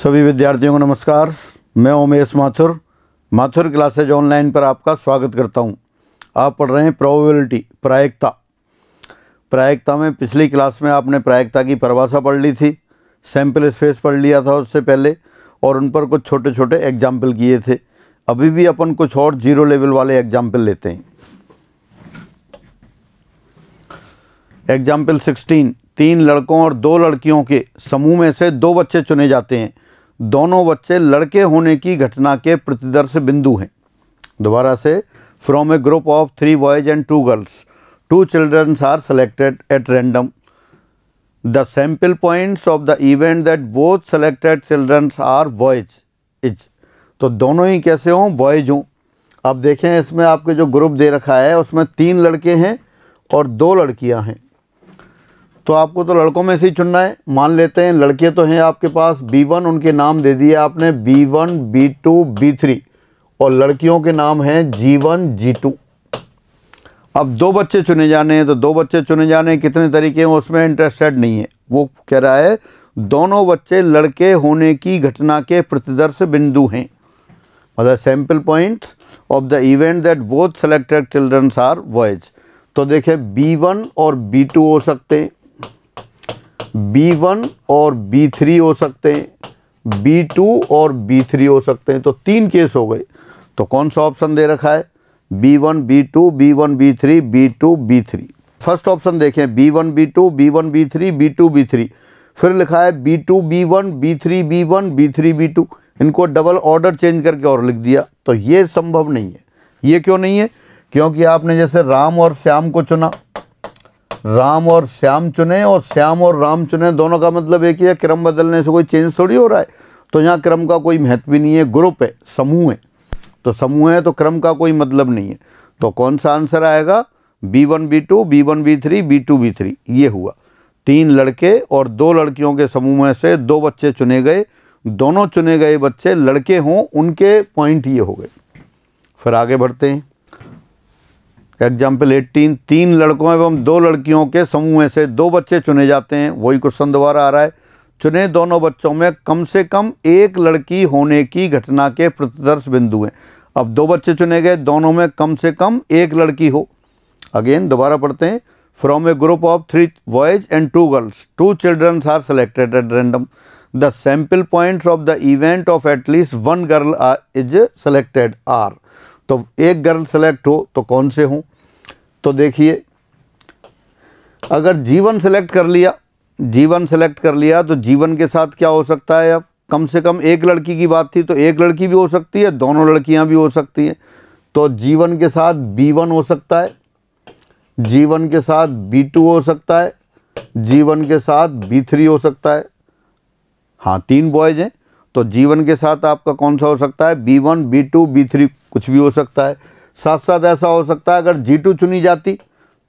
सभी विद्यार्थियों को नमस्कार। मैं उमेश माथुर क्लासेज ऑनलाइन पर आपका स्वागत करता हूं। आप पढ़ रहे हैं प्रोबेबिलिटी, प्रायिकता में पिछली क्लास में आपने प्रायिकता की परिभाषा पढ़ ली थी, सैंपल स्पेस पढ़ लिया था उससे पहले, और उन पर कुछ छोटे छोटे एग्जाम्पल किए थे। अभी भी अपन कुछ और जीरो लेवल वाले एग्जाम्पल लेते हैं। एग्जाम्पल 16, 3 लड़कों और 2 लड़कियों के समूह में से 2 बच्चे चुने जाते हैं। दोनों बच्चे लड़के होने की घटना के प्रतिदर्श बिंदु हैं। दोबारा से, from a group of 3 boys and 2 girls, 2 children are selected at random. The sample points of the event that both selected children are boys is. तो दोनों ही कैसे हों? बॉयज हों। अब देखें, इसमें आपके जो ग्रुप दे रखा है उसमें 3 लड़के हैं और 2 लड़कियां हैं। तो आपको तो लड़कों में से ही चुनना है। मान लेते हैं लड़के तो हैं आपके पास B1, उनके नाम दे दिए आपने B1, B2, B3, और लड़कियों के नाम हैं G1, G2। अब 2 बच्चे चुने जाने हैं, तो 2 बच्चे चुने जाने कितने तरीके हैं उसमें इंटरेस्टेड नहीं है। वो कह रहा है दोनों बच्चे लड़के होने की घटना के प्रतिदर्श बिंदु हैं, मतलब sample points of the event that both selected children are boys. तो देखें, B1 और B2 हो सकते हैं, B1 और B3 हो सकते हैं, B2 और B3 हो सकते हैं। तो 3 केस हो गए। तो कौन सा ऑप्शन दे रखा है? B1, B2, B1, B3, B2, B3। First option देखें, B1, B2, B1, B3, B2, B3। फिर लिखा है B2, B1, B3, B1, B3, B2। इनको डबल ऑर्डर चेंज करके और लिख दिया। तो ये संभव नहीं है। ये क्यों नहीं है? क्योंकि आपने जैसे राम और श्याम को चुना, राम और श्याम चुने और श्याम और राम चुने, दोनों का मतलब एक ही है। क्रम बदलने से कोई चेंज थोड़ी हो रहा है। तो यहाँ क्रम का कोई महत्व भी नहीं है। ग्रुप है, समूह है, तो समूह है तो क्रम का कोई मतलब नहीं है। तो कौन सा आंसर आएगा? B1, B2, B1, B3, B2, B3। ये हुआ। 3 लड़के और 2 लड़कियों के समूह में से 2 बच्चे चुने गए। दोनों चुने गए बच्चे लड़के हों, उनके पॉइंट ये हो गए। फिर आगे बढ़ते हैं। एग्जाम्पल 18, 3 लड़कों एवं 2 लड़कियों के समूह में से 2 बच्चे चुने जाते हैं। वही क्वेश्चन दोबारा आ रहा है। चुने दोनों बच्चों में कम से कम एक लड़की होने की घटना के प्रतिदर्श बिंदु हैं। अब 2 बच्चे चुने गए, दोनों में कम से कम एक लड़की हो। अगेन दोबारा पढ़ते हैं। From a group of 3 boys and 2 girls, 2 children are selected at random. The sample points of the event of at least 1 girl is selected are. तो एक गर्ल सेलेक्ट हो तो कौन से हों? तो देखिए, अगर जीवन सेलेक्ट कर लिया तो जीवन के साथ क्या हो सकता है? अब कम से कम एक लड़की की बात थी, तो एक लड़की भी हो सकती है, दोनों लड़कियां भी हो सकती हैं। तो जीवन के साथ B1 हो सकता है, जीवन के साथ B2 हो सकता है, जीवन के साथ B3 हो सकता है। हाँ, 3 बॉयज हैं, तो जीवन के साथ आपका कौन सा हो सकता है? B1, B2, B3, कुछ भी हो सकता है। साथ साथ ऐसा हो सकता है अगर G2 चुनी जाती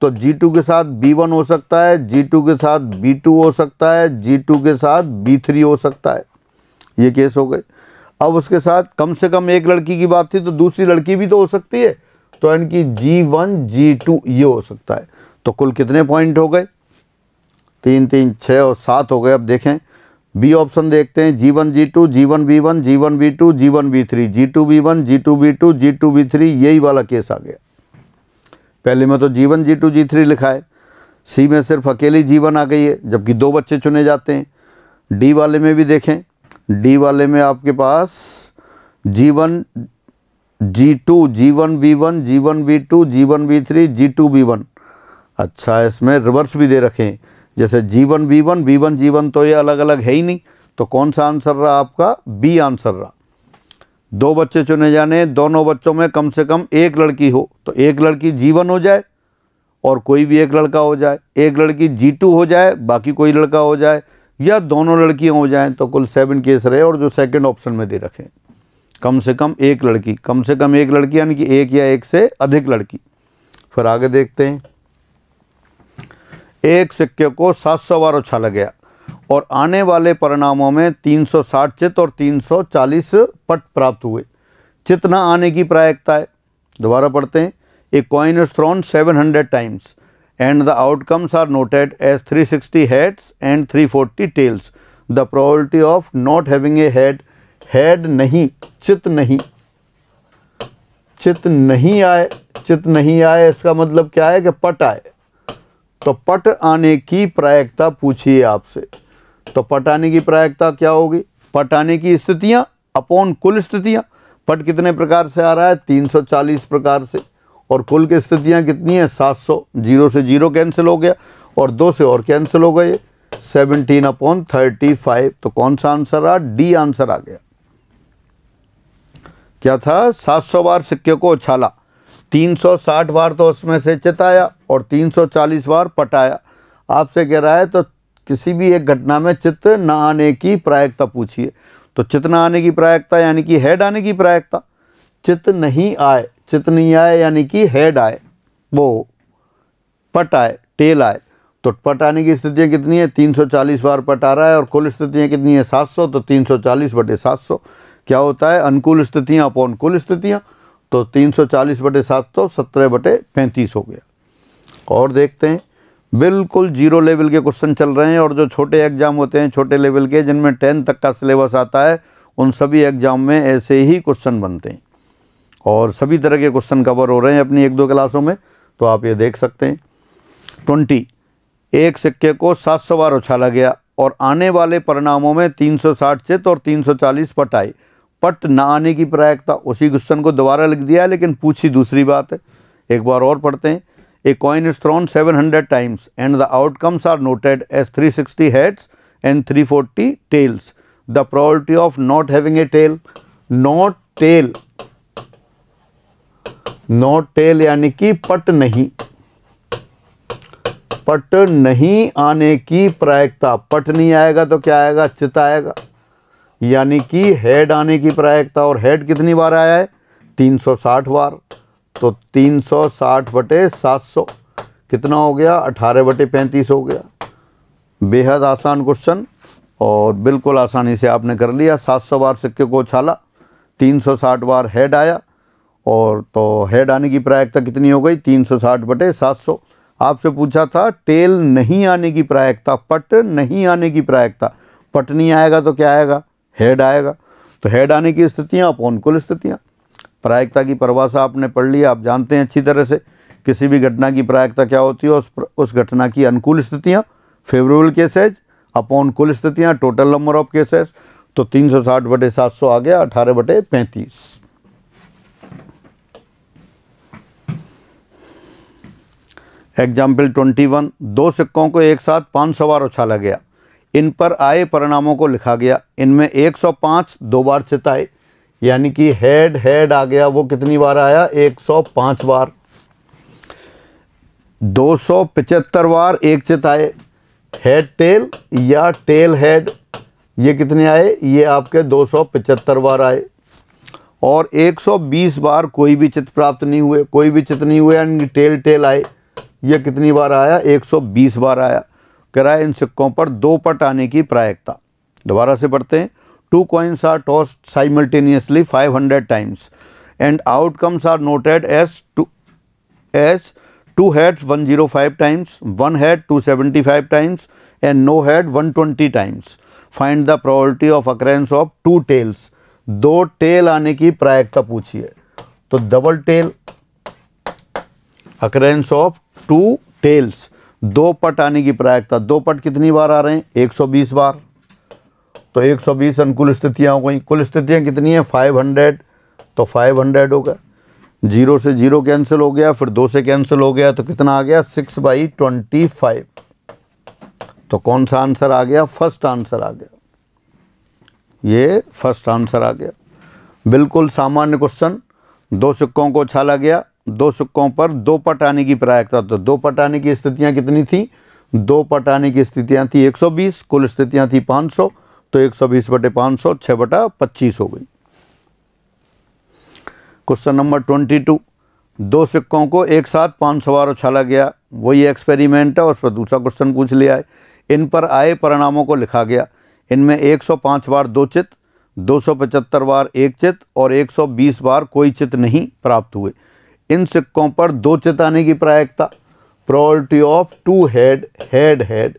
तो G2 के साथ B1 हो सकता है, G2 के साथ B2 हो सकता है, G2 के साथ B3 हो सकता है। ये केस हो गए। अब उसके साथ कम से कम एक लड़की की बात थी, तो दूसरी लड़की भी तो हो सकती है, तो इनकी G1, G2 ये हो सकता है। तो कुल कितने पॉइंट हो गए? 3, 3, 6 और 7 हो गए। अब देखें, बी ऑप्शन देखते हैं। G1, G2, G1, B1, G1, B2, G1, B3, G2, B1, G2, B2, G2, B3, यही वाला केस आ गया। पहले में तो G1, G2, G3 लिखा है, सी में सिर्फ अकेली G1 आ गई है, जबकि 2 बच्चे चुने जाते हैं। डी वाले में भी देखें, डी वाले में आपके पास G1, G2, G1, B1, G1, B2, G1, B3, G2, B1। अच्छा, इसमें रिवर्स भी दे रखे हैं, जैसे G1, B1, B1, G1, तो ये अलग अलग है ही नहीं। तो कौन सा आंसर रहा आपका? बी आंसर रहा। 2 बच्चे चुने जाने, दोनों बच्चों में कम से कम एक लड़की हो, तो एक लड़की G1 हो जाए और कोई भी एक लड़का हो जाए, एक लड़की G2 हो जाए, बाकी कोई लड़का हो जाए, या दोनों लड़कियां हो जाएं। तो कुल 7 केस रहे, और जो सेकंड ऑप्शन में दे रखे, कम से कम एक लड़की, कम से कम एक लड़की यानी कि एक या एक से अधिक लड़की। फिर आगे देखते हैं। एक सिक्के को 700 बार उछाला गया और आने वाले परिणामों में 360 चित और 340 पट प्राप्त हुए। चित न आने की प्रायिकता है। दोबारा पढ़ते हैं। A coin is thrown 700 times and the outcomes are noted as 360 heads and 340 tails. The probability of not having a head, head नहीं, चित नहीं, चित नहीं आए, चित नहीं आए इसका मतलब क्या है कि पट आए, तो पट आने की प्रायिकता पूछिए आपसे। तो पट आने की प्रायिकता क्या होगी, पट आने की स्थितियां अपॉन कुल स्थितियां। पट कितने प्रकार से आ रहा है, 340 प्रकार से, और कुल की स्थितियां कितनी है, 700। 0 से 0 कैंसिल हो गया और 2 से और कैंसिल हो गए, 17/35। तो कौन सा आंसर आ, डी आंसर आ गया। क्या था, 700 बार सिक्के को उछाला, 360 बार तो उसमें से चित आया और 340 बार पट आया। आपसे कह रहा है तो किसी भी एक घटना में चित्त न आने की प्रायिकता पूछिए। तो चित्त न आने की प्रायिकता यानी कि हेड आने की प्रायिकता, चित्त नहीं आए, चित्त नहीं आए यानी कि हेड आए, वो पट आए, टेल आए। तो पट आने की स्थितियाँ कितनी है, 340 बार पट आ रहा है और कुल स्थितियाँ कितनी है, 700। तो 340/700 क्या होता है, अनुकूल स्थितियाँ अपॉन कुल स्थितियाँ। तो 340/700 17/35 हो गया। और देखते हैं, बिल्कुल जीरो लेवल के क्वेश्चन चल रहे हैं, और जो छोटे एग्जाम होते हैं छोटे लेवल के, जिनमें 10 तक का सिलेबस आता है, उन सभी एग्जाम में ऐसे ही क्वेश्चन बनते हैं और सभी तरह के क्वेश्चन कवर हो रहे हैं अपनी 1-2 क्लासों में। तो आप ये देख सकते हैं। 20, एक सिक्के को 700 बार उछाला गया और आने वाले परिणामों में 360 चित और 340 पट आए। पट न आने की प्रायिकता, उसी क्वेश्चन को दोबारा लिख दिया है लेकिन पूछी दूसरी बात है। एक बार और पढ़ते हैं। A coin is thrown 700 times and the outcomes are noted as 360 heads and 340 tails. The probability of not having a tail, not tail, not tail यानी कि पट नहीं, पट नहीं आने की प्रायिकता। पट नहीं आएगा तो क्या आएगा, चित आएगा, यानी कि हेड आने की प्रायिकता। और हेड कितनी बार आया है, 360 बार। तो 360/700 कितना हो गया, 18/35 हो गया। बेहद आसान क्वेश्चन और बिल्कुल आसानी से आपने कर लिया। 700 बार सिक्के को उछाला, 360 बार हेड आया, और तो हेड आने की प्रायिकता कितनी हो गई, 360/700। आपसे पूछा था टेल नहीं आने की प्रायिकता, पट नहीं आने की प्रायिकता। पट नहीं आएगा तो क्या आएगा, हेड आएगा। तो हेड आने की स्थितियाँ अपॉन कुल स्थितियाँ। प्रायिकता की परिभाषा आपने पढ़ लिया, आप जानते हैं अच्छी तरह से किसी भी घटना की प्रायिकता क्या होती है, उस घटना की अनुकूल स्थितियाँ, फेवरेबल केसेज अपॉन कुल स्थितियाँ, टोटल नंबर ऑफ केसेस। तो 360/700 आ गया 18/35। एग्जाम्पल 21, दो सिक्कों को एक साथ 500 बार उछाला गया, इन पर आए परिणामों को लिखा गया। इनमें 105 दो बार चित आए, यानी कि हेड हेड आ गया, वो कितनी बार आया, 105 बार। 275 बार एक चित आए, हेड टेल या टेल हेड, ये कितने आए, ये आपके 275 बार आए। और 120 बार कोई भी चित प्राप्त नहीं हुए, कोई भी चित नहीं हुए यानी टेल टेल आए, ये कितनी बार आया, 120 बार आया। कह रहा है इन सिक्कों पर दो पट आने की प्रायिकता। दोबारा से पढ़ते हैं। 2 coins are tossed simultaneously 500 times and outcomes are noted as 2 heads 105 times, 1 head 275 times and no head 120 times. Find the probability of occurrence of 2 tails. दो टेल आने की प्रायिकता पूछिए। तो double tell, occurrence of 2 tails, दो पट आने की प्रायिकता। दो पट कितनी बार आ रहे हैं, 120 बार। तो 120 अनुकूल स्थितियाँ हो गई। कुल स्थितियाँ कितनी है, 500। तो 500 होगा, 0 से 0 कैंसिल हो गया, फिर 2 से कैंसिल हो गया, तो कितना आ गया, 6/25। तो कौन सा आंसर आ गया, फर्स्ट आंसर आ गया, ये फर्स्ट आंसर आ गया। बिल्कुल सामान्य क्वेश्चन। दो सिक्कों को उछाला गया, दो सिक्कों पर दो पट आने की प्रायिकता। तो दो पट आने की स्थितियाँ कितनी थी, दो पट आने की स्थितियाँ थी 120, कुल स्थितियाँ थी 500। तो 120/500 6/25 हो गई। क्वेश्चन नंबर 22, दो सिक्कों को एक साथ 500 बार उछाला गया, वही एक्सपेरिमेंट है, उस पर दूसरा क्वेश्चन पूछ लिया है। इन पर आए परिणामों को लिखा गया। इनमें 105 बार दो चित, 275 बार एक चित और 120 बार कोई चित नहीं प्राप्त हुए। इन सिक्कों पर दो चित आने की प्रायिकता, probability of 2 head, head head,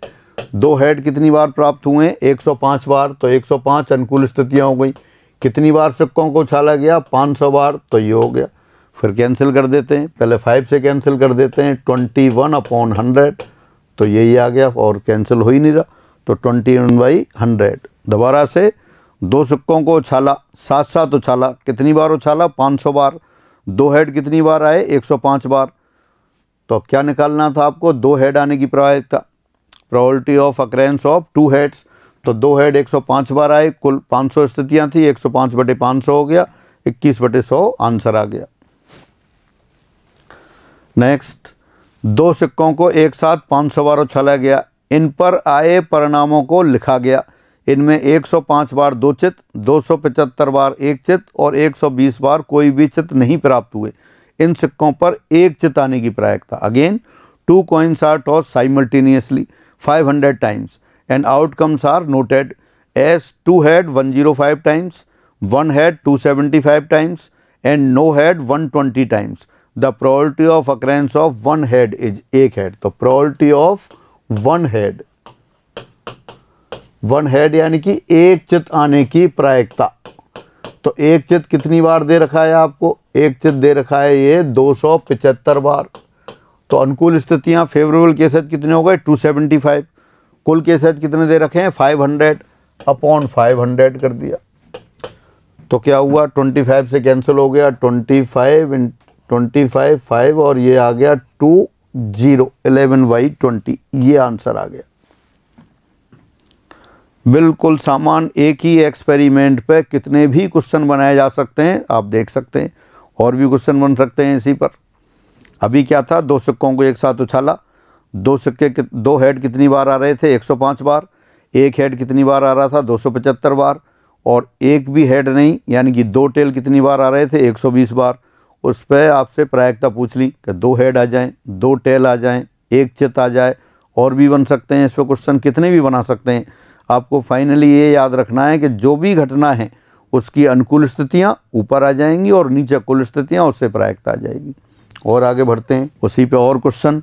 दो हेड कितनी बार प्राप्त हुए? 105 बार। तो 105 अनुकूल स्थितियाँ हो गई। कितनी बार सिक्कों को उछाला गया? 500 बार। तो ये हो गया। फिर कैंसिल कर देते हैं, पहले 5 से कैंसिल कर देते हैं। 21/100, तो यही आ गया और कैंसिल हो ही नहीं रहा, तो 21/100। दोबारा से दो सिक्कों को उछाला, साथ साथ उछाला। कितनी बार उछाला? 500 बार। दो हेड कितनी बार आए? 105 बार। तो क्या निकालना था आपको? दो हेड आने की probability, probability of occurrence of two heads. तो दो हेड 105 बार आए, कुल 500 स्थितियाँ थी, 105/500 हो गया, 21/100 आंसर आ गया। नेक्स्ट, दो सिक्कों को एक साथ 500 बार उछाला गया, इन पर आए परिणामों को लिखा गया। इनमें 105 बार दो चित, 275 बार एक चित और 120 बार कोई भी चित नहीं प्राप्त हुए। इन सिक्कों पर एक चित आने की प्रायिकता। Again, 2 coins are tossed simultaneously 500 times and outcomes are noted as 2 head 105 times, 1 head 275 times and no head 120 times. The probability of occurrence of one head is एक head। तो probability of one head यानी कि एक चित आने की प्रायिकता। तो एक चित कितनी बार दे रखा है आपको? एक चित दे रखा है ये 275 बार। तो अनुकूल स्थितियां, फेवरेबल केसेज कितने हो गए? 275। कुल केसेज कितने दे रखे हैं? 500/500 कर दिया। तो क्या हुआ? 25 से कैंसिल हो गया, 25 5 और ये आ गया 20, 11/20। ये आंसर आ गया। बिल्कुल सामान एक ही एक्सपेरिमेंट पे कितने भी क्वेश्चन बनाए जा सकते हैं, आप देख सकते हैं। और भी क्वेश्चन बन सकते हैं इसी पर। अभी क्या था? दो सिक्कों को एक साथ उछाला, दो हेड कितनी बार आ रहे थे? 105 बार। एक हेड कितनी बार आ रहा था? 275 बार। और एक भी हेड नहीं, यानी कि दो टेल कितनी बार आ रहे थे? 120 बार। उस पर आपसे प्रायिकता पूछ ली कि दो हेड आ जाएं, दो टेल आ जाएं, एक चित आ जाए। और भी बन सकते हैं इस पर क्वेश्चन, कितने भी बना सकते हैं। आपको फाइनली ये याद रखना है कि जो भी घटना है उसकी अनुकूल स्थितियाँ ऊपर आ जाएंगी और नीचे कुल स्थितियाँ, उससे प्रायिकता आ जाएगी। और आगे बढ़ते हैं उसी पे और क्वेश्चन।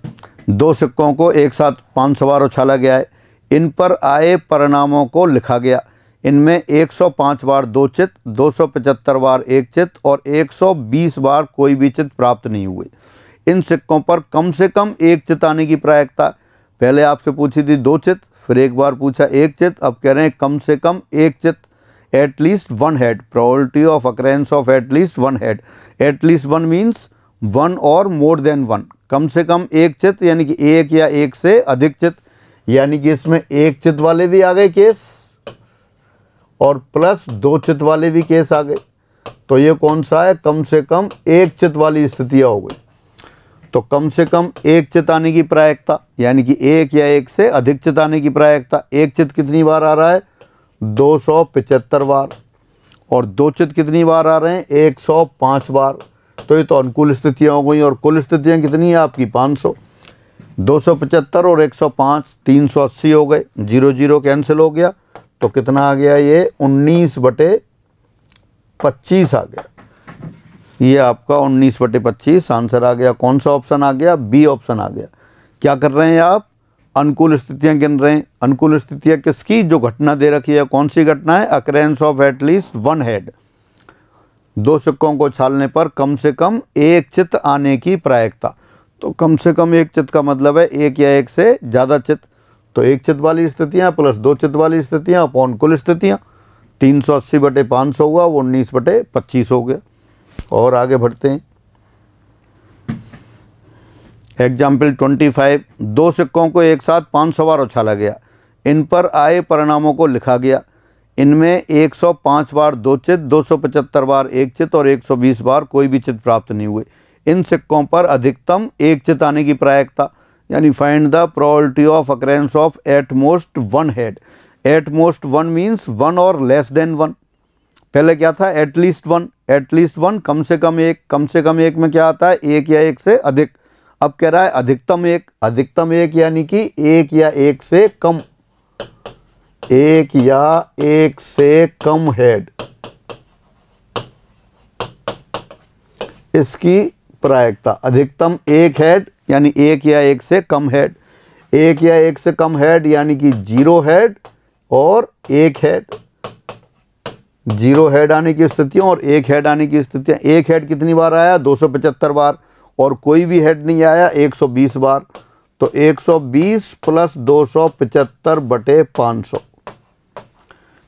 दो सिक्कों को एक साथ 500 बार उछाला गया है, इन पर आए परिणामों को लिखा गया। इनमें 105 बार दो चित, 275 बार एक चित और 120 बार कोई भी चित प्राप्त नहीं हुए। इन सिक्कों पर कम से कम एक चित आने की प्रायिकता। पहले आपसे पूछी थी दो चित, फिर एक बार पूछा एक चित, अब कह रहे हैं कम से कम एक चित। At least one head, probability of occurrence of at least one head. At least one means one और मोर देन वन। कम से कम एक चित यानी कि एक या एक से अधिक चित, यानी कि इसमें एक चित वाले भी आ गए केस और प्लस दो चित वाले भी केस आ गए। तो ये कौन सा है? कम से कम एक चित वाली स्थितियाँ हो गई। तो कम से कम एक चित आने की प्रायिकता, यानी कि एक या एक से अधिक चित आने की प्रायिकता। एक चित कितनी बार आ रहा है? 275 बार। और दो चित कितनी बार आ रहे हैं? 105 बार। तो ये तो अनुकूल स्थितियाँ हो गई। और कुल स्थितियाँ कितनी है आपकी? 500। 275 और 105, 380 हो गए। 0 0 कैंसिल हो गया। तो कितना आ गया? ये 19/25 आ गया। ये आपका 19/25 आंसर आ गया। कौन सा ऑप्शन आ गया? बी ऑप्शन आ गया। क्या कर रहे हैं आप? अनुकूल स्थितियां गिन रहे हैं। अनुकूल स्थितियां किसकी? जो घटना दे रखी है। कौन सी घटना है? Occurrence of at least one head. दो सिक्कों को छालने पर कम से कम एक चित आने की प्रायिकता। तो कम से कम एक चित का मतलब है एक या एक से ज़्यादा चित। तो एक चित वाली स्थितियाँ प्लस दो चित वाली स्थितियाँ अपॉन कुल स्थितियाँ। 380/500 हुआ, वो 19/25 हो गया। और आगे बढ़ते हैं। एग्जाम्पल 25। दो सिक्कों को एक साथ 500 बार उछाला गया, इन पर आए परिणामों को लिखा गया। इनमें 105 बार दो चित, 275 बार एक चित और 120 बार कोई भी चित प्राप्त नहीं हुए। इन सिक्कों पर अधिकतम एक चित आने की प्रायिकता, यानी find the probability of occurrence of at most one head. Eight most one means one और लेस देन वन। पहले क्या था? At least one. एटलीस्ट वन कम से कम एक। कम से कम एक में क्या आता है? एक या एक से अधिक। अब कह रहा है अधिकतम एक। अधिकतम एक यानी कि एक या एक से कम। एक या एक से कम हेड, इसकी प्रायिकता। अधिकतम एक हेड यानी एक या एक से कम हेड। एक या एक से कम हेड यानी कि 0 हेड और 1 हेड, 0 हेड आने की स्थितियाँ और 1 हेड आने की स्थितियाँ। 1 हेड कितनी बार आया? 275 बार, और कोई भी हेड नहीं आया 120 बार। तो 120 प्लस 275 बटे 500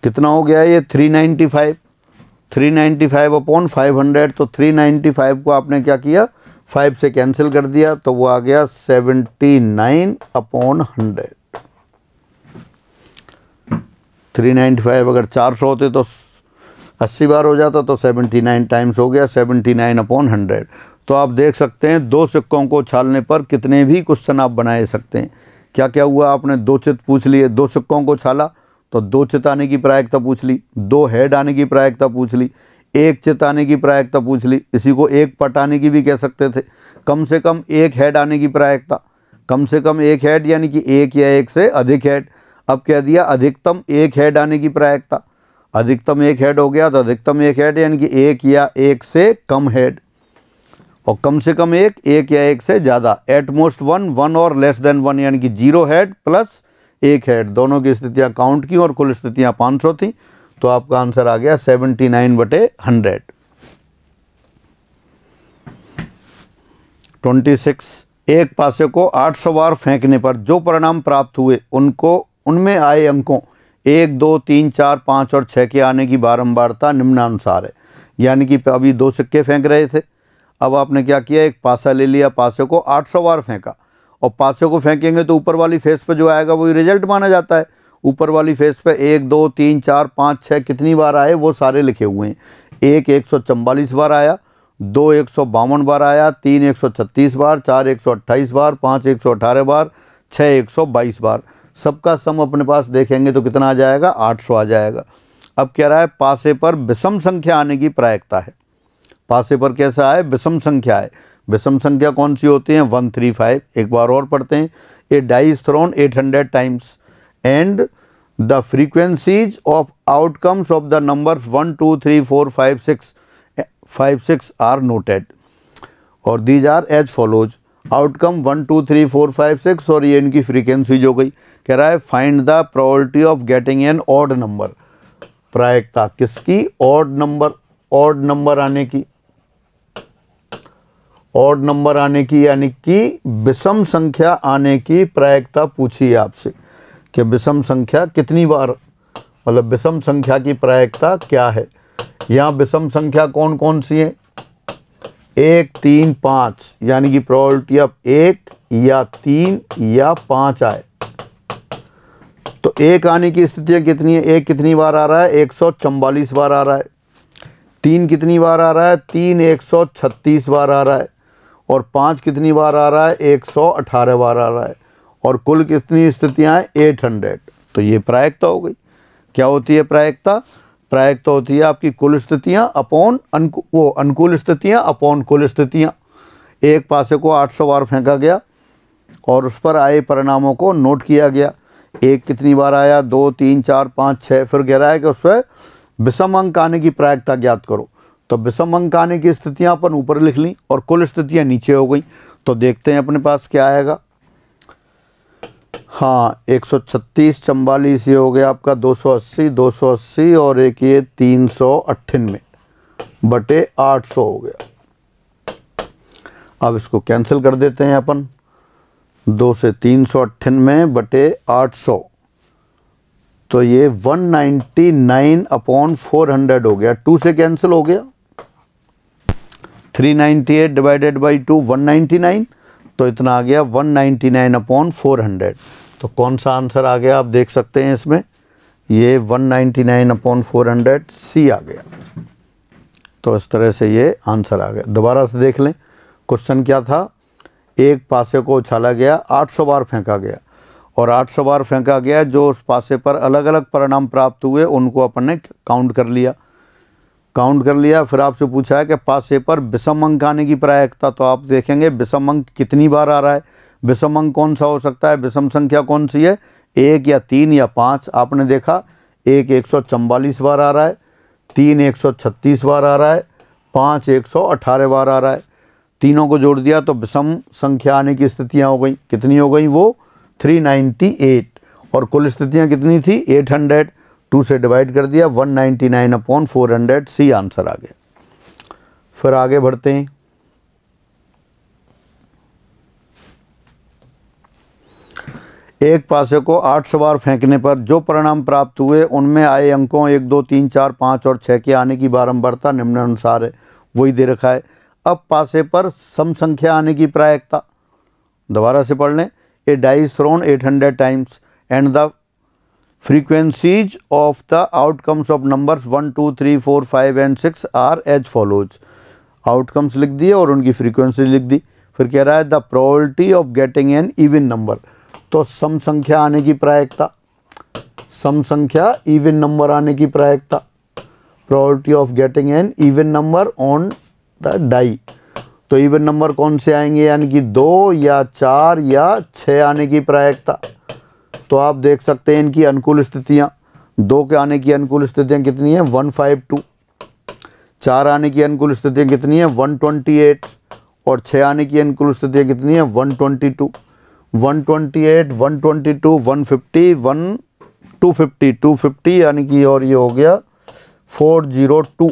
कितना हो गया? ये 395, 395 अपॉन 500। तो 395 को आपने क्या किया? 5 से कैंसिल कर दिया, तो वो आ गया 79 अपॉन 100। 395 अगर 400 होते तो 80 बार हो जाता, तो 79 टाइम्स हो गया 79 अपॉन 100। तो आप देख सकते हैं 2 सिक्कों को उछालने पर कितने भी क्वेश्चन आप बना सकते हैं। क्या क्या हुआ? आपने 2 चित पूछ लिए, 2 सिक्कों को उछाला तो 2 चित आने की प्रायिकता पूछ ली, 2 हेड आने की प्रायिकता पूछ ली, 1 चित आने की प्रायिकता पूछ ली। इसी को 1 पट आने की भी कह सकते थे। कम से कम 1 हेड आने की प्रायिकता, कम से कम 1 हेड यानी कि 1 या 1 से अधिक हेड। अब कह दिया अधिकतम 1 हेड आने की प्रायिकता, अधिकतम 1 हेड हो गया तो अधिकतम 1 हेड यानी कि 1 या 1 से कम हेड, और कम से कम 1 या 1 से ज़्यादा। एट मोस्ट 1 और लेस देन 1 यानी कि 0 हेड प्लस 1 हेड। दोनों की स्थितियाँ काउंट की और कुल स्थितियाँ 500 थी। तो आपका आंसर आ गया 79 बटे 100। 26, एक पासे को 800 बार फेंकने पर जो परिणाम प्राप्त हुए उनमें आए अंकों 1, 2, 3, 4, 5 और 6 के आने की बारंबारता निम्नानुसार है। यानी कि अभी 2 सिक्के फेंक रहे थे, अब आपने क्या किया? एक पासा ले लिया, पासे को 800 बार फेंका, और पासे को फेंकेंगे तो ऊपर वाली फेस पे जो आएगा वही रिजल्ट माना जाता है। ऊपर वाली फेस पे 1, 2, 3, 4, 5, 6 कितनी बार आए वो सारे लिखे हुए हैं। 1 144 बार आया, 2 152 बार आया, 3 136 बार, 4 128 बार, 5 118 बार, 6 122 बार। सबका सम अपने पास देखेंगे तो कितना आ जाएगा? 800 आ जाएगा। अब कह रहा है पासे पर विषम संख्या आने की प्रायिकता है। पासे पर कैसा है? विषम संख्या है। विषम संख्या कौन सी होती है? 135। एक बार और पढ़ते हैं। A die is thrown 800 times and the frequencies of outcomes of the numbers 1, 2, 3, 4, 5, 6 are noted और these are as follows. Outcome 1, 2, 3, 4, 5, 6 और ये इनकी फ्रीक्वेंसीज हो गई। कह रहा है find the probability of getting N odd number. प्रायिकता किसकी? ऑड नंबर, ऑड नंबर आने की, ऑड नंबर आने की यानी कि विषम संख्या आने की प्रायिकता पूछी है आपसे कि विषम संख्या कितनी बार, मतलब विषम संख्या की प्रायिकता क्या है। यहाँ विषम संख्या कौन कौन सी है? 1, 3, 5 यानी कि प्रोबेबिलिटी ऑफ 1 या 3 या 5 आए। तो 1 आने की स्थितियाँ कितनी है? 1 कितनी बार आ रहा है? 144 बार आ रहा है। 3 कितनी बार आ रहा है? 3 136 बार आ रहा है। और 5 कितनी बार आ रहा है? 118 बार आ रहा है। और कुल कितनी स्थितियाँ हैं? 800। तो ये प्रायिकता हो गई। क्या होती है प्रायिकता? प्रायिकता होती है आपकी कुल स्थितियाँ अपॉन अनुकूल स्थितियाँ अपॉन कुल स्थितियाँ। एक पासे को 800 बार फेंका गया और उस पर आए परिणामों को नोट किया गया। 1 कितनी बार आया? 2, 3, 4, 5, 6। फिर कह रहा है कि उस पर विषम अंक आने की प्रायिकता ज्ञात करो। तो विषम अंक आने की स्थितियाँ अपन ऊपर लिख ली और कुल स्थितियाँ नीचे हो गई। तो देखते हैं अपने पास क्या आएगा। हाँ, 136, 44 ये हो गया आपका 280, 280 और एक ये 398 बटे 800 हो गया। अब इसको कैंसिल कर देते हैं अपन। 2 से 398 बटे 800, तो ये 199 अपॉन 400 हो गया। 2 से कैंसिल हो गया। 398 डिवाइडेड बाई 2 199, तो इतना आ गया 199 अपॉन 400। तो कौन सा आंसर आ गया आप देख सकते हैं इसमें, ये 199 अपॉन 400 सी आ गया। तो इस तरह से ये आंसर आ गया। दोबारा से देख लें क्वेश्चन क्या था। एक पासे को उछाला गया, 800 बार फेंका गया और 800 बार फेंका गया। जो उस पासे पर अलग अलग परिणाम प्राप्त हुए उनको अपन ने काउंट कर लिया। फिर आपसे पूछा है कि पासे पर विषम अंक आने की प्रायिकता। तो आप देखेंगे विषम अंक कितनी बार आ रहा है। विषम अंक कौन सा हो सकता है? विषम संख्या कौन सी है? 1 या 3 या 5। आपने देखा 1 144 बार आ रहा है, 3 136 बार आ रहा है, 5 118 बार आ रहा है। तीनों को जोड़ दिया तो विषम संख्या आने की स्थितियाँ हो गई। कितनी हो गई वो? 398 और कुल स्थितियाँ कितनी थी 800, 2 से डिवाइड कर दिया 199/400, सी आंसर आ गया। फिर आगे बढ़ते हैं। एक पासे को 800 बार फेंकने पर जो परिणाम प्राप्त हुए उनमें आए अंकों 1, 2, 3, 4, 5 और 6 के आने की बारंबारता निम्नानुसार है। वही दे रखा है। अब पासे पर सम संख्या आने की प्रायिकता दोबारा से पढ़ लें। A die is thrown 800 times and the frequencies of the outcomes of numbers 1, 2, 3, 4, 5 and 6 are as follows. Outcomes लिख दिए और उनकी फ्रीक्वेंसी लिख दी। फिर कह रहा है the probability of getting an even number. तो सम संख्या आने की प्रायिकता, सम संख्या इवन नंबर आने की प्रायिकता, probability of getting an even number on the die. तो इवन नंबर कौन से आएंगे, यानी कि 2 या 4 या 6 आने की प्रायिकता। तो आप देख सकते हैं इनकी अनुकूल स्थितियाँ। 2 के आने की अनुकूल स्थितियाँ कितनी हैं 152, 4 आने की अनुकूल स्थितियाँ कितनी हैं 128 और 6 आने की अनुकूल स्थितियाँ कितनी हैं 122, 128, 122, 150, 250, 250 यानी कि और ये हो गया 402,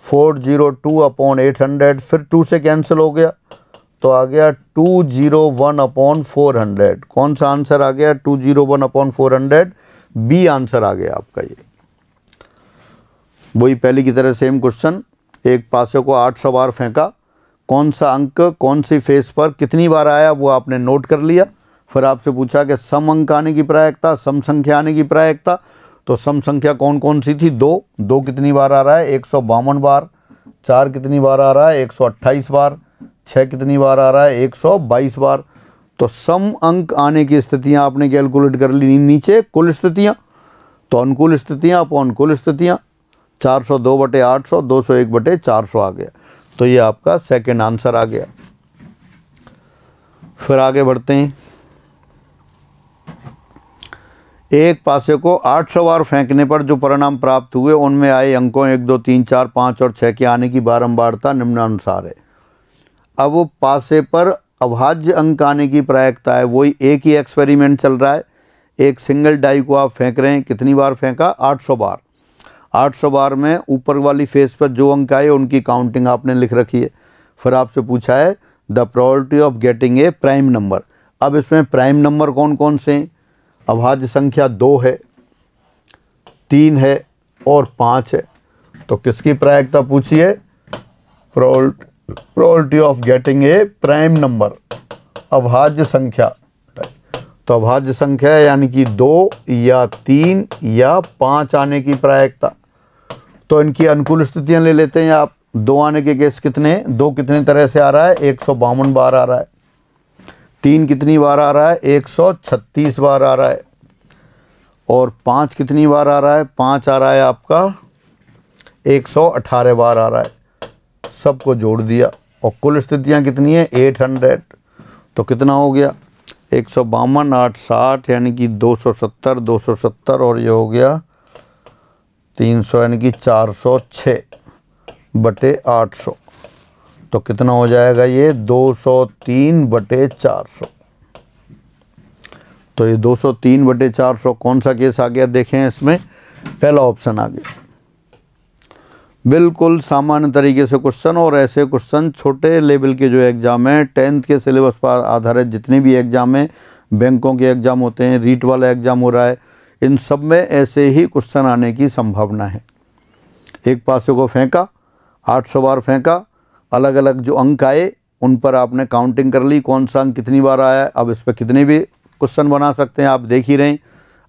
402/800। फिर 2 से कैंसिल हो गया तो आ गया 201/400। कौन सा आंसर आ गया 201/400, बी आंसर आ गया आपका। ये वही पहले की तरह सेम क्वेश्चन। एक पासे को 800 बार फेंका, कौन सा अंक कौन सी फेस पर कितनी बार आया वो आपने नोट कर लिया। फिर आपसे पूछा कि सम अंक आने की प्रायिकता, सम संख्या आने की प्रायिकता। तो सम संख्या कौन कौन सी थी 2 कितनी बार आ रहा है 152 बार, 4 कितनी बार आ रहा है 128 बार, 6 कितनी बार आ रहा है 122 बार। तो सम अंक आने की स्थितियां आपने कैलकुलेट कर ली। नीचे कुल स्थितियां, तो अनुकूल स्थितियां अपॉन कुल स्थितियां 402/800, 201/400 आ गया। तो ये आपका सेकंड आंसर आ गया। फिर आगे बढ़ते हैं। एक पासे को 800 बार फेंकने पर जो परिणाम प्राप्त हुए उनमें आए अंकों 1, 2, 3, 4, 5 और 6 के आने की बारंबारता निम्नानुसार है। अब वो पासे पर अभाज्य अंक आने की प्रायिकता है। वही एक ही एक्सपेरिमेंट चल रहा है। एक सिंगल डाई को आप फेंक रहे हैं, कितनी बार फेंका 800 बार। 800 बार में ऊपर वाली फेस पर जो अंक आए उनकी काउंटिंग आपने लिख रखी है। फिर आपसे पूछा है the probability of getting A prime number. अब इसमें प्राइम नंबर कौन कौन से हैं, अभाज्य संख्या 2 है, 3 है और 5 है। तो किसकी प्रायिकता पूछी है, probability of getting A prime number, अभाज्य संख्या। तो अभाज्य संख्या यानी कि 2 या 3 या 5 आने की प्रायिकता। तो इनकी अनुकूल स्थितियां ले लेते हैं आप। 2 आने के केस कितने, 2 कितने तरह से आ रहा है 152 बार आ रहा है, 3 कितनी बार आ रहा है 136 बार आ रहा है और 5 कितनी बार आ रहा है, 5 आ रहा है आपका 118 बार आ रहा है। सबको जोड़ दिया और कुल स्थितियां कितनी है 800। तो कितना हो गया 152 8 60 यानी कि 270 270 और ये हो गया 300 यानी कि 406/800। तो कितना हो जाएगा ये 203/400। तो ये 203/400 कौन सा केस आ गया देखें। इसमें पहला ऑप्शन आ गया। बिल्कुल सामान्य तरीके से क्वेश्चन। और ऐसे क्वेश्चन छोटे लेवल के जो एग्ज़ाम हैं 10th के सिलेबस पर आधारित जितने भी एग्ज़ाम हैं, बैंकों के एग्ज़ाम होते हैं, रीट वाला एग्ज़ाम हो रहा है, इन सब में ऐसे ही क्वेश्चन आने की संभावना है। एक पासे को फेंका, 800 बार फेंका, अलग अलग जो अंक आए उन पर आपने काउंटिंग कर ली कौन सा अंक कितनी बार आया है। अब इस पर कितने भी क्वेश्चन बना सकते हैं, आप देख ही रहे हैं।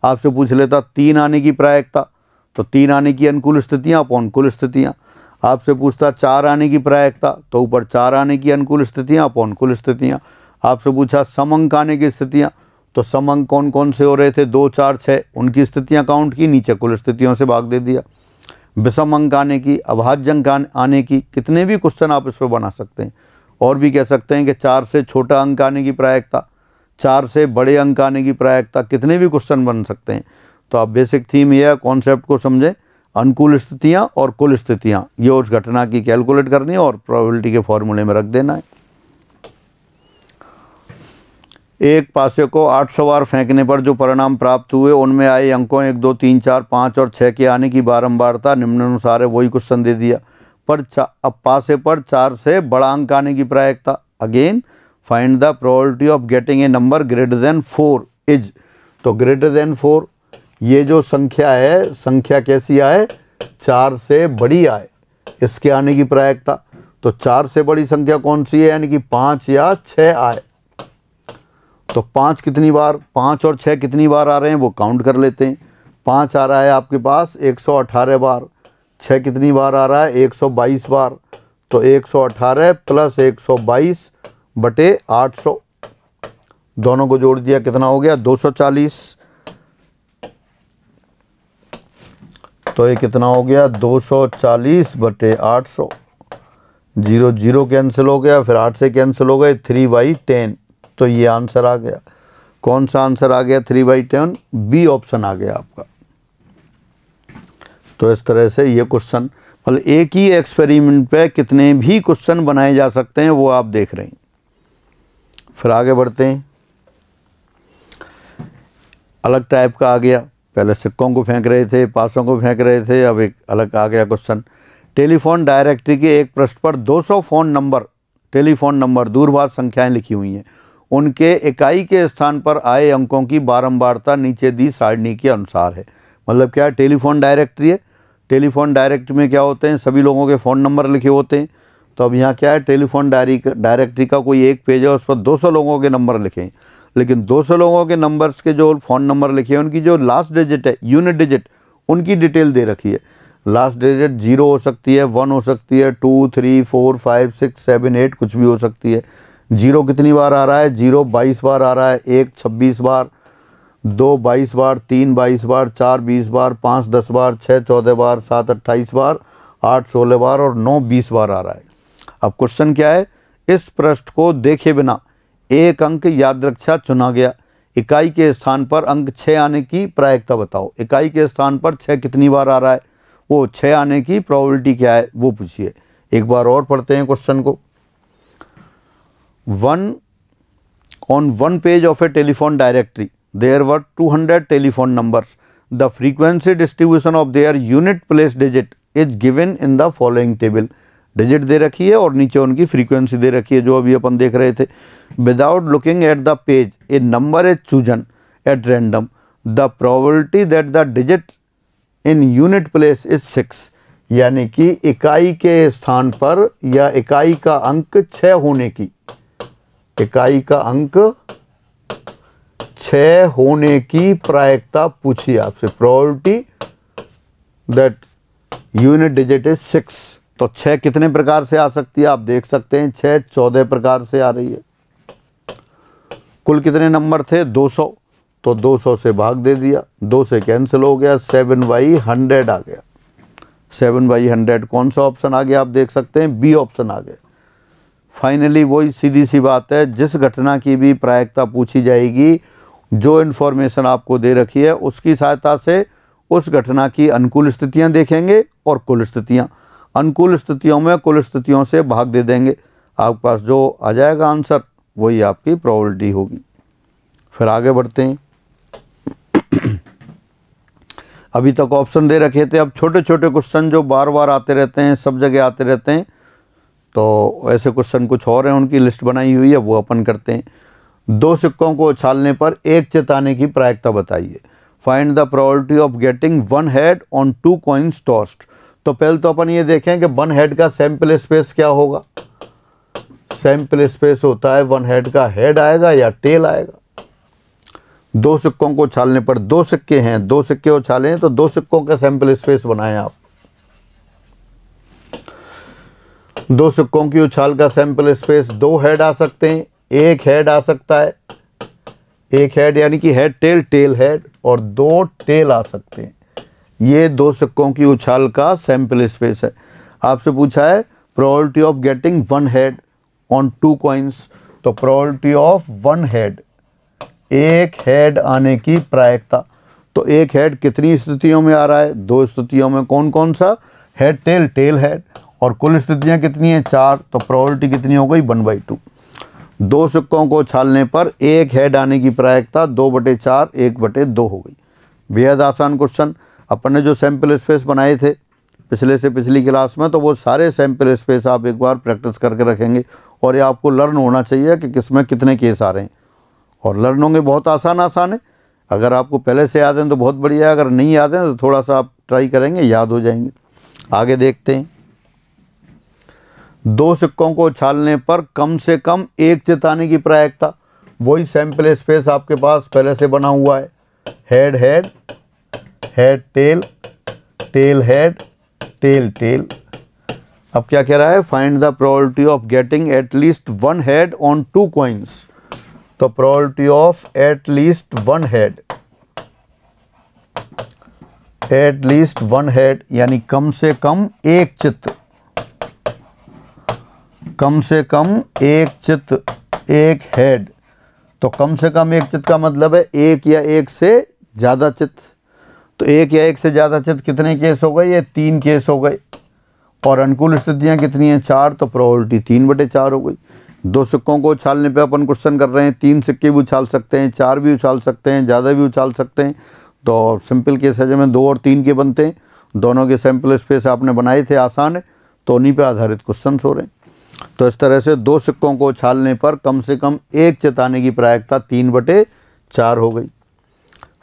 आपसे पूछ लेता 3 आने की प्रायिकता, तो 3 आने की अनुकूल स्थितियाँ अपॉन कुल स्थितियाँ। आपसे पूछता 4 आने की प्रायिकता, तो ऊपर 4 आने की अनुकूल स्थितियाँ अपॉन कुल स्थितियाँ। आपसे पूछा सम अंक आने की स्थितियाँ, तो सम अंक कौन कौन से हो रहे थे 2 4 6, उनकी स्थितियाँ काउंट की, नीचे कुल स्थितियों से भाग दे दिया। विषम अंक आने की, अभाज्य अंक आने की, कितने भी क्वेश्चन आप इस पर बना सकते हैं। और भी कह सकते हैं कि 4 से छोटा अंक आने की प्रायिकता, 4 से बड़े अंक आने की प्रायिकता, कितने भी क्वेश्चन बन सकते हैं। तो आप बेसिक थीम यह कॉन्सेप्ट को समझें, अनुकूल स्थितियाँ और कुल स्थितियाँ, ये उस घटना की कैलकुलेट करनी है और प्रोबेबिलिटी के फॉर्मूले में रख देना है। एक पासे को 800 बार फेंकने पर जो परिणाम प्राप्त हुए उनमें आए अंकों 1 2 3 4 5 और 6 के आने की बारंबारता निम्नानुसार है। वही क्वेश्चन दे दिया, पर अब पासे पर 4 से बड़ा अंक आने की प्रायिकता। Again find the probability of getting A number greater than 4 is. तो ग्रेटर देन 4, ये जो संख्या है, संख्या कैसी आए? 4 से बड़ी आए, इसके आने की प्रायिकता। तो 4 से बड़ी संख्या कौन सी है? यानी कि 5 या 6 आए। तो 5 कितनी बार, 5 और 6 कितनी बार आ रहे हैं वो काउंट कर लेते हैं। 5 आ रहा है आपके पास 118 बार, 6 कितनी बार आ रहा है? 122 बार। तो 118 प्लस 122 बटे 800, दोनों को जोड़ दिया, कितना हो गया? 240। तो ये कितना हो गया? 240 बटे 800। 0 0 कैंसिल हो गया, फिर 8 से कैंसिल हो गए, 3/10। तो ये आंसर आ गया। कौन सा आंसर आ गया? 3/10, बी ऑप्शन आ गया आपका। तो इस तरह से ये क्वेश्चन, मतलब एक ही एक्सपेरिमेंट पे कितने भी क्वेश्चन बनाए जा सकते हैं, वो आप देख रहे हैं। फिर आगे बढ़ते हैं। अलग टाइप का आ गया, पहले सिक्कों को फेंक रहे थे, पासों को फेंक रहे थे, अब एक अलग आ गया क्वेश्चन। टेलीफोन डायरेक्टरी के एक पृष्ठ पर 200 फ़ोन नंबर, टेलीफोन नंबर, दूरभाष संख्याएं लिखी हुई हैं। उनके इकाई के स्थान पर आए अंकों की बारंबारता नीचे दी सारणी के अनुसार है। मतलब क्या है? टेलीफोन डायरेक्टरी है, टेलीफोन डायरेक्टरी में क्या होते हैं? सभी लोगों के फ़ोन नंबर लिखे होते हैं। तो अब यहाँ क्या है? टेलीफोन डायरेक्टरी का कोई एक पेज है, उस पर 200 लोगों के नंबर लिखे हैं, लेकिन 200 लोगों के नंबर्स के जो फ़ोन नंबर लिखे हैं उनकी जो लास्ट डिजिट है, यूनिट डिजिट, उनकी डिटेल दे रखी है। लास्ट डिजिट 0 हो सकती है, 1 हो सकती है, 2 3 4 5 6 7 8 कुछ भी हो सकती है। 0 कितनी बार आ रहा है? 0 22 बार आ रहा है, 1 26 बार, 2 22 बार, 3 22 बार, 4 20 बार, 5 10 बार, 6 14 बार, 7 28 बार, 8 16 बार और 9 20 बार आ रहा है। अब क्वेश्चन क्या है? इस पृष्ठ को देखे बिना एक अंक याद रक्षा चुना गया, इकाई के स्थान पर अंक 6 आने की प्रायिकता बताओ। इकाई के स्थान पर 6 कितनी बार आ रहा है, वो 6 आने की प्रोबेबिलिटी क्या है वो पूछिए। एक बार और पढ़ते हैं क्वेश्चन को। On one page of a telephone directory, there were 200 telephone numbers. The frequency distribution of their unit place digit is given in the following table. Digit दे रखी है और नीचे उनकी फ्रीक्वेंसी दे रखी है, जो अभी अपन देख रहे थे। Without looking at the page, A number is chosen at random, the probability that the digit in unit place is 6। यानी कि इकाई के स्थान पर या इकाई का अंक 6 होने की, इकाई का अंक 6 होने की प्रायिकता पूछी आपसे। Probability that unit digit is 6। तो 6 कितने प्रकार से आ सकती है आप देख सकते हैं। 6 14 प्रकार से आ रही है। कुल कितने नंबर थे? 200। तो 200 से भाग दे दिया, 2 से कैंसिल हो गया, 7/100 आ गया। 7/100 कौन सा ऑप्शन आ गया आप देख सकते हैं? बी ऑप्शन आ गया। फाइनली वही सीधी सी बात है, जिस घटना की भी प्रायिकता पूछी जाएगी, जो इन्फॉर्मेशन आपको दे रखी है उसकी सहायता से उस घटना की अनुकूल स्थितियां देखेंगे और कुल स्थितियां। अनुकूल स्थितियों में कुल स्थितियों से भाग दे देंगे, आपके पास जो आ जाएगा आंसर वही आपकी प्रोबेबिलिटी होगी। फिर आगे बढ़ते हैं। अभी तक ऑप्शन दे रखे थे, अब छोटे छोटे क्वेश्चन जो बार बार आते रहते हैं, सब जगह आते रहते हैं, तो ऐसे क्वेश्चन कुछ और हैं, उनकी लिस्ट बनाई हुई है, वो अपन करते हैं। 2 सिक्कों को उछालने पर एक चित आने की प्रायिकता बताइए। Find the probability of getting 1 head on 2 coins tossed. तो पहले तो अपन ये देखें कि 1 हेड का सैंपल स्पेस क्या होगा। सैंपल स्पेस होता है 1 हेड का हेड आएगा या टेल आएगा। 2 सिक्कों को उछालने पर, 2 सिक्के हैं, 2 सिक्के उछाले हैं, तो 2 सिक्कों का सैंपल स्पेस बनाएं आप। 2 सिक्कों की उछाल का सैंपल स्पेस 2 हेड आ सकते हैं, 1 हेड आ सकता है, 1 हेड यानी कि हेड टेल, टेल हेड, और 2 टेल आ सकते हैं। ये 2 सिक्कों की उछाल का सैंपल स्पेस है। आपसे पूछा है probability of getting 1 head on 2 coins. तो प्रोबेबिलिटी ऑफ 1 हेड, 1 हेड आने की प्रायिकता। तो 1 हेड कितनी स्थितियों में आ रहा है? 2 स्थितियों में। कौन कौन सा? Head tail, tail head. और कुल स्थितियां कितनी हैं? 4। तो प्रोबेबिलिटी कितनी हो गई? 1/2। दो सिक्कों को उछालने पर एक हेड आने की प्रायिकता 2/4 1/2 हो गई। बेहद आसान क्वेश्चन। अपन ने जो सैंपल स्पेस बनाए थे पिछले से पिछली क्लास में, तो वो सारे सैंपल स्पेस आप एक बार प्रैक्टिस करके रखेंगे और ये आपको लर्न होना चाहिए कि किसमें कितने केस आ रहे हैं, और लर्न होंगे। बहुत आसान है। अगर आपको पहले से याद है तो बहुत बढ़िया है, अगर नहीं याद है तो थोड़ा सा आप ट्राई करेंगे, याद हो जाएंगे। आगे देखते हैं। दो सिक्कों को उछालने पर कम से कम एक चित आने की प्रायिकता, वही सैंपल स्पेस आपके पास पहले से बना हुआ है। Head head, head tail, tail head, tail tail. अब क्या कह रहा है, find the probability of getting at least one head on 2 coins. तो probability of at least one head, at least one head यानी कम से कम एक चित्त, कम से कम एक चित्त, एक हेड। तो कम से कम एक चित्त का मतलब है एक या एक से ज़्यादा चित्त। तो एक या एक से ज़्यादा चित्त कितने केस हो गए, ये 3 केस हो गए। और अनुकूल स्थितियाँ कितनी हैं, 4, तो प्रोबेबिलिटी 3/4 हो गई। दो सिक्कों को उछालने पे अपन क्वेश्चन कर रहे हैं, 3 सिक्के भी उछाल सकते हैं, 4 भी उछाल सकते हैं, ज़्यादा भी उछाल सकते हैं। तो सिंपल केस है में 2 और 3 के बनते हैं। दोनों के सैंपल स्पेस आपने बनाए थे, आसान है, तो उन्हीं पे आधारित क्वेश्चन हो रहे हैं। तो इस तरह से दो सिक्कों को उछालने पर कम से कम एक चित आने की प्रायिकता 3/4 हो गई।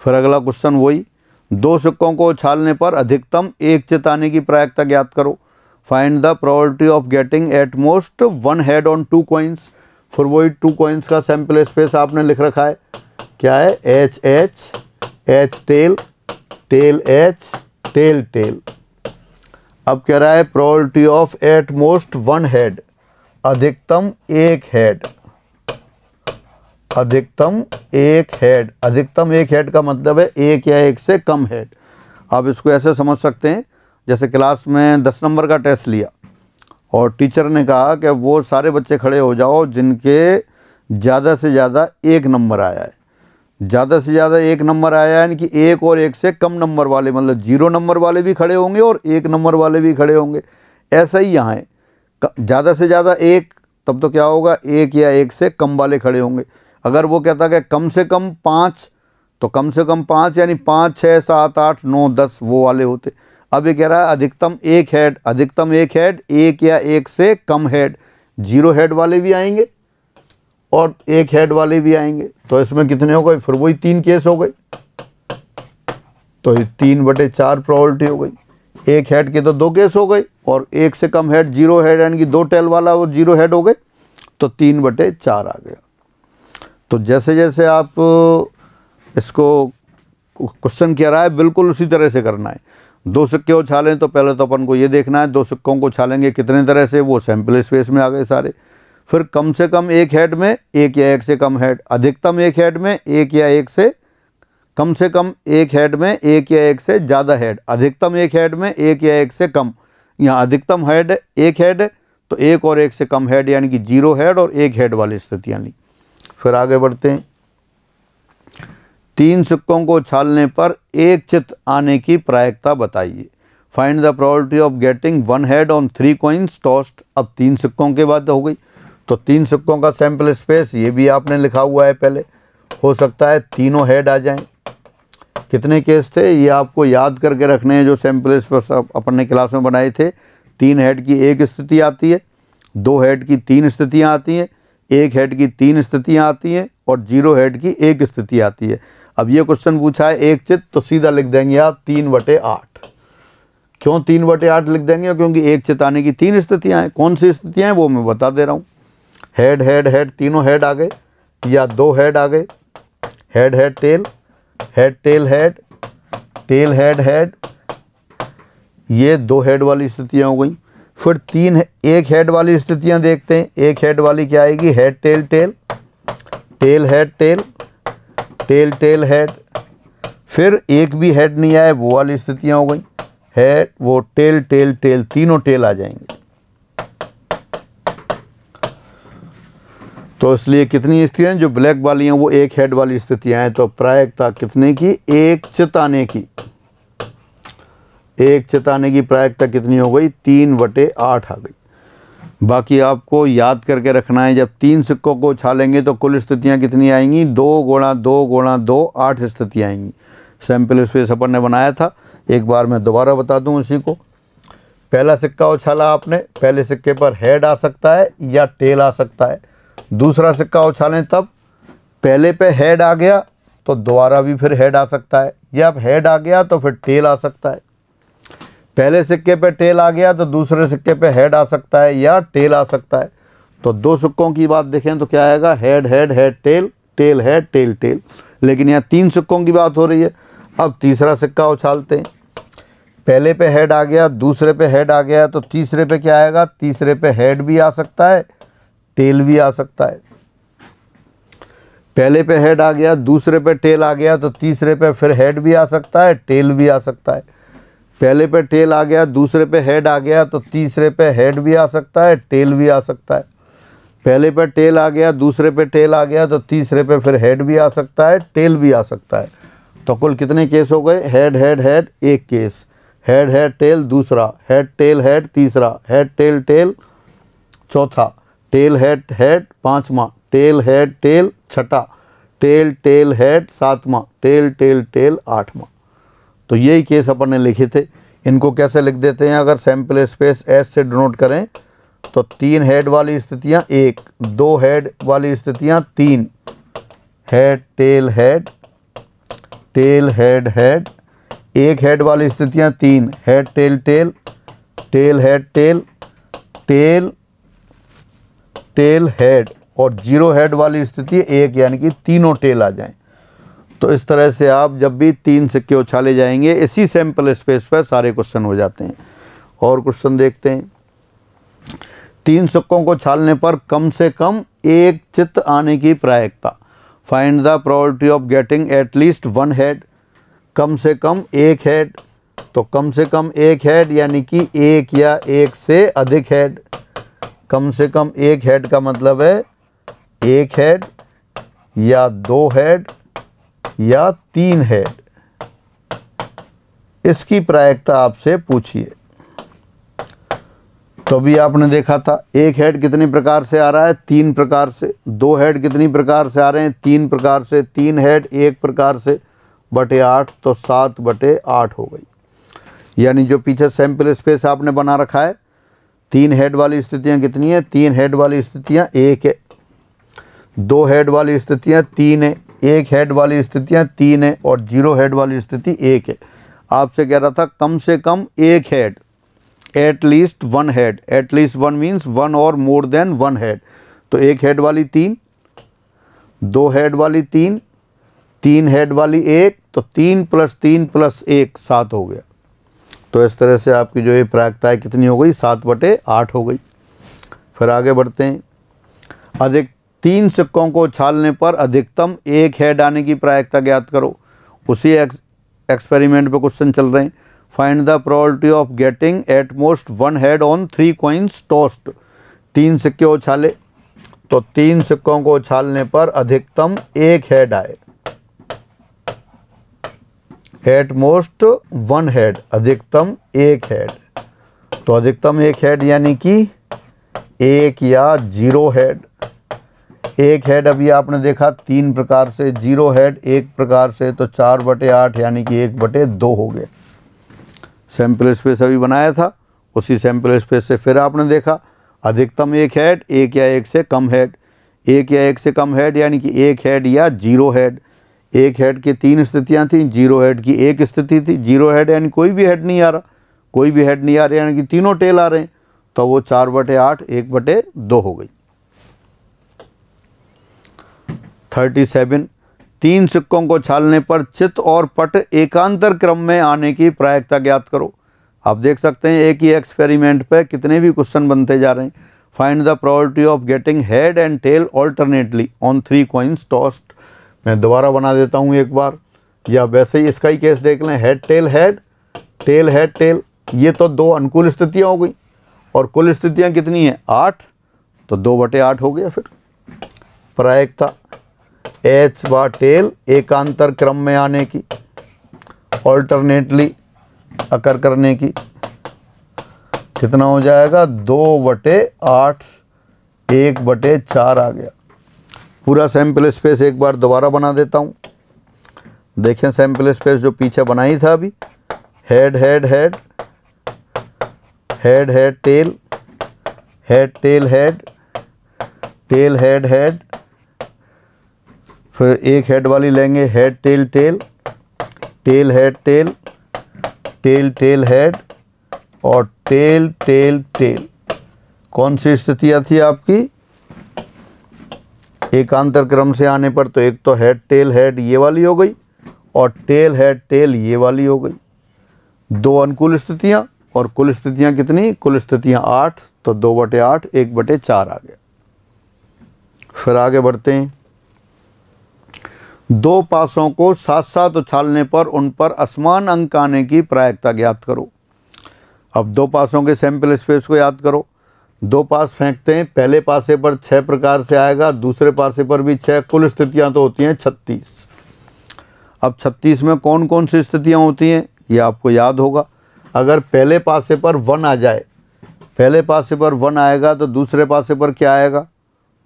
फिर अगला क्वेश्चन वही, दो सिक्कों को उछालने पर अधिकतम एक चित आने की प्रायिकता ज्ञात करो। Find the probability of getting eight most one head on 2 coins. फिर वही 2 कॉइन्स का सैंपल स्पेस आपने लिख रखा है, क्या है, H H, H tail, tail H, tail tail. अब कह रहा है probability of at most one head, अधिकतम एक हेड, अधिकतम एक हेड। अधिकतम एक हेड का मतलब है एक या एक से कम हेड। आप इसको ऐसे समझ सकते हैं, जैसे क्लास में 10 नंबर का टेस्ट लिया और टीचर ने कहा कि वो सारे बच्चे खड़े हो जाओ जिनके ज़्यादा से ज़्यादा 1 नंबर आया है। ज़्यादा से ज़्यादा 1 नंबर आया है यानी कि 1 और 1 से कम नंबर वाले, मतलब 0 नंबर वाले भी खड़े होंगे और 1 नंबर वाले भी खड़े होंगे। ऐसा ही यहाँ है, ज़्यादा से ज़्यादा 1, तब तो क्या होगा, 1 या 1 से कम वाले खड़े होंगे। अगर वो कहता कि कम से कम 5, तो कम से कम 5 यानी 5, 6, 7, 8, 9, 10 वो वाले होते। अब ये कह रहा है अधिकतम एक हेड, अधिकतम एक हेड, 1 या 1 से कम हेड। 0 हेड वाले भी आएंगे और 1 हेड वाले भी आएंगे। तो इसमें कितने हो गए, फिर वही 3 केस हो गए। तो 3/4 प्रोबेबिलिटी हो गई। एक हेड के तो 2 केस हो गए और 1 से कम हेड, 0 हेड यानी कि 2 टेल वाला वो 0 हेड हो गए, तो 3/4 आ गया। तो जैसे जैसे आप इसको क्वेश्चन कह रहा है बिल्कुल उसी तरह से करना है। दो सिक्के उछालें तो पहले तो अपन को ये देखना है दो सिक्कों को उछालेंगे कितने तरह से, वो सैंपल स्पेस में आ गए सारे। फिर कम से कम एक हेड में 1 या 1 से कम हेड, अधिकतम एक हेड में 1 या 1 से, कम से कम एक हेड में 1 या 1 से ज़्यादा हेड, अधिकतम एक हेड में 1 या 1 से कम। यहाँ अधिकतम हेड 1 हेड, तो 1 और 1 से कम हेड यानी कि 0 हेड और 1 हेड वाली स्थितियाँ ली। फिर आगे बढ़ते हैं। 3 सिक्कों को उछालने पर एक चित आने की प्रायिकता बताइए। Find the probability of getting one head on 3 coins tossed. अब 3 सिक्कों के बाद हो गई, तो 3 सिक्कों का सैंपल स्पेस ये भी आपने लिखा हुआ है पहले। हो सकता है तीनों हेड आ जाएं। कितने केस थे ये आपको याद करके रखने हैं, जो सैंपल स्पेस अपन ने क्लास में बनाए थे। 3 हेड की 1 स्थिति आती है, 2 हेड की 3 स्थितियाँ आती हैं, 1 हेड की 3 स्थितियाँ आती हैं और 0 हेड की 1 स्थिति आती है। अब ये क्वेश्चन पूछा है एक चित, तो सीधा लिख देंगे आप 3/8। क्यों 3/8 लिख देंगे, क्योंकि एक चित आने की 3 स्थितियाँ हैं। कौन सी स्थितियाँ हैं वो मैं बता दे रहा हूँ। हेड हेड हेड, तीनों हेड आ गए या 2 हेड आ गए, head head tail, head tail head, tail head head, ये 2 हेड वाली स्थितियाँ हो गई। फिर 1 हेड वाली स्थितियाँ देखते हैं। 1 हेड वाली क्या आएगी, head tail tail, tail head tail, tail tail head. फिर एक भी हेड नहीं आए वो वाली स्थितियाँ हो गई, हेड वो टेल टेल टेल, तीनों टेल आ जाएंगे। तो इसलिए कितनी स्थितियाँ जो ब्लैक वाली हैं वो 1 हेड वाली स्थितियाँ हैं। तो प्रायिकता कितने की, एक चित आने की, एक चित आने की प्रायिकता कितनी हो गई, 3/8 आ गई। बाकी आपको याद करके रखना है, जब 3 सिक्कों को उछालेंगे तो कुल स्थितियाँ कितनी आएंगी, 2 गुणा 2 गुणा 2, 8 स्थितियाँ आएंगी। सैम्पल स्पेस अपन ने बनाया था, एक बार मैं दोबारा बता दूं उसी को। पहला सिक्का उछाला आपने, पहले सिक्के पर हेड आ सकता है या टेल आ सकता है। दूसरा सिक्का उछालें तब पहले पे हेड आ गया तो दोबारा भी फिर हेड आ सकता है, या अब हेड आ गया तो फिर टेल आ सकता है। पहले सिक्के पे टेल आ गया तो दूसरे सिक्के पे हेड आ सकता है या टेल आ सकता है। तो 2 सिक्कों की बात देखें तो क्या आएगा, head head head tail, tail head tail tail. लेकिन यहाँ 3 सिक्कों की बात हो रही है। अब तीसरा सिक्का उछालते हैं, पहले पे हेड आ गया, दूसरे पे हेड आ गया, तो तीसरे पे क्या आएगा, तीसरे पे हेड भी आ सकता है, टेल भी आ सकता है। पहले पे हेड आ गया, दूसरे पे टेल आ गया, तो तीसरे पे फिर हेड भी आ सकता है, टेल भी आ सकता है। पहले पे टेल आ गया, दूसरे पे हेड आ गया, तो तीसरे पे हेड भी आ सकता है, टेल भी आ सकता है। पहले पे टेल आ गया, दूसरे पे टेल आ गया, तो तीसरे पे फिर हेड भी आ सकता है, टेल भी आ सकता है। तो कुल कितने केस हो गए, हेड हेड हेड एक केस, हेड हेड टेल दूसरा, हेड टेल हेड तीसरा, हेड टेल टेल चौथा, टेल हेड हेड पांचवा, टेल हेड टेल छठा, टेल टेल हेड सातवां, टेल टेल टेल आठवां। तो यही केस अपन ने लिखे थे। इनको कैसे लिख देते हैं, अगर सैम्पल स्पेस एस से डिनोट करें तो 3 हेड वाली स्थितियां 1, 2 हेड वाली स्थितियां 3, head tail head, tail head head, 1 head वाली स्थितियां 3, head tail tail, tail head tail, tail tail head, और 0 हेड वाली स्थिति 1, यानी कि तीनों टेल आ जाएं। तो इस तरह से आप जब भी 3 सिक्के उछाले जाएंगे, इसी सैम्पल स्पेस पर सारे क्वेश्चन हो जाते हैं। और क्वेश्चन देखते हैं। 3 सिक्कों को उछालने पर कम से कम एक चित्त आने की प्रायिकता, find the probability of getting at least 1 head. कम से कम एक हेड, तो कम से कम एक हेड यानी कि 1 या 1 से अधिक हेड। कम से कम एक हेड का मतलब है 1 हेड या 2 हेड या 3 हेड। इसकी प्रायिकता आपसे पूछिए। तो अभी आपने देखा था 1 हेड कितनी प्रकार से आ रहा है, 3 प्रकार से। 2 हेड कितनी प्रकार से आ रहे हैं, 3 प्रकार से। 3 हेड 1 प्रकार से, बटे 8, तो 7 बटे 8 हो गई। यानी जो पीछे सैम्पल स्पेस आपने बना रखा है, 3 हेड वाली स्थितियां कितनी है, 3 हेड वाली स्थितियां 1 है, 2 हेड वाली स्थितियां 3 है, 1 हेड वाली स्थितियां 3 है, और 0 हेड वाली स्थिति 1 है। आपसे कह रहा था कम से कम एक head, at least 1 head. At least 1 means 1 और मोर देन 1 हेड। तो 1 हेड वाली 3, 2 हेड वाली 3, 3 हेड वाली 1, तो 3 + 3 + 1 7 हो गया। तो इस तरह से आपकी जो ये प्रायिकता है कितनी हो गई, 7 बटे 8 हो गई। फिर आगे बढ़ते हैं। अधिक 3 सिक्कों को उछालने पर अधिकतम एक हेड आने की प्रायिकता ज्ञात करो। उसी एक्सपेरिमेंट पे क्वेश्चन चल रहे हैं। Find the probability of getting at most 1 head on 3 coins tossed. 3 सिक्के उछाले, तो 3 सिक्कों को उछालने पर अधिकतम एक हेड आए। एट मोस्ट 1 हेड, अधिकतम एक हेड। तो अधिकतम एक हेड यानी कि 1 या 0 हेड। एक हेड अभी आपने देखा 3 प्रकार से, 0 हेड 1 प्रकार से, तो 4 बटे 8 यानी कि 1 बटे 2 हो गए। सैम्पल स्पेस अभी बनाया था, उसी सैम्पल स्पेस से फिर आपने देखा अधिकतम एक हेड, 1 या 1 से कम हेड। 1 या 1 से कम हेड यानी कि 1 हेड या 0 हेड। 1 हेड की 3 स्थितियां थी, 0 हेड की 1 स्थिति थी। 0 हेड यानी कोई भी हेड नहीं आ रहा, कोई भी हेड नहीं आ रहा, यानी कि तीनों टेल आ रहे हैं। तो वो 4 बटे 8 1 बटे 2 हो गई। 37 3 सिक्कों को छालने पर चित्त और पट एकांतर क्रम में आने की प्रायिकता ज्ञात करो। आप देख सकते हैं एक ही एक्सपेरिमेंट पे कितने भी क्वेश्चन बनते जा रहे हैं। Find the probability of getting head and tail alternately on 3 coins tossed. मैं दोबारा बना देता हूँ एक बार, या वैसे ही इसका ही केस देख लें। Head tail head, tail head tell, ये तो 2 अनुकूल स्थितियाँ हो गई, और कुल स्थितियाँ कितनी हैं 8, तो 2 बटे 8 हो गया। फिर प्रायिकता एच व टेल एकांतर क्रम में आने की, ऑल्टरनेटली अकर करने की, कितना हो जाएगा 2/8 1/4 आ गया। पूरा सैंपल स्पेस एक बार दोबारा बना देता हूँ। देखें सैंपल स्पेस जो पीछे बनाई था अभी, head head head, head head tail, head tail head, tail head head, फिर एक हेड वाली लेंगे head tail tail, tail head tail, tail tail head और टेल टेल टेल। कौन सी स्थितियाँ थी आपकी? एकांतर क्रम से आने पर तो एक तो हेड टेल हेड ये वाली हो गई और टेल हेड टेल ये वाली हो गई। 2 अनुकूल स्थितियाँ और कुल स्थितियाँ कितनी? कुल स्थितियाँ 8, तो 2/8 1/4 आ गया। फिर आगे बढ़ते हैं। 2 पासों को साथ साथ उछालने पर उन पर असमान अंक आने की प्रायिकता ज्ञात करो। अब 2 पासों के सैंपल स्पेस को याद करो। 2 पास फेंकते हैं, पहले पासे पर 6 प्रकार से आएगा, दूसरे पासे पर भी 6, कुल स्थितियां तो होती हैं 36। अब 36 में कौन कौन सी स्थितियां होती हैं ये आपको याद होगा। अगर पहले पासे पर 1 आ जाए, पहले पासे पर 1 आएगा तो दूसरे पासे पर क्या आएगा?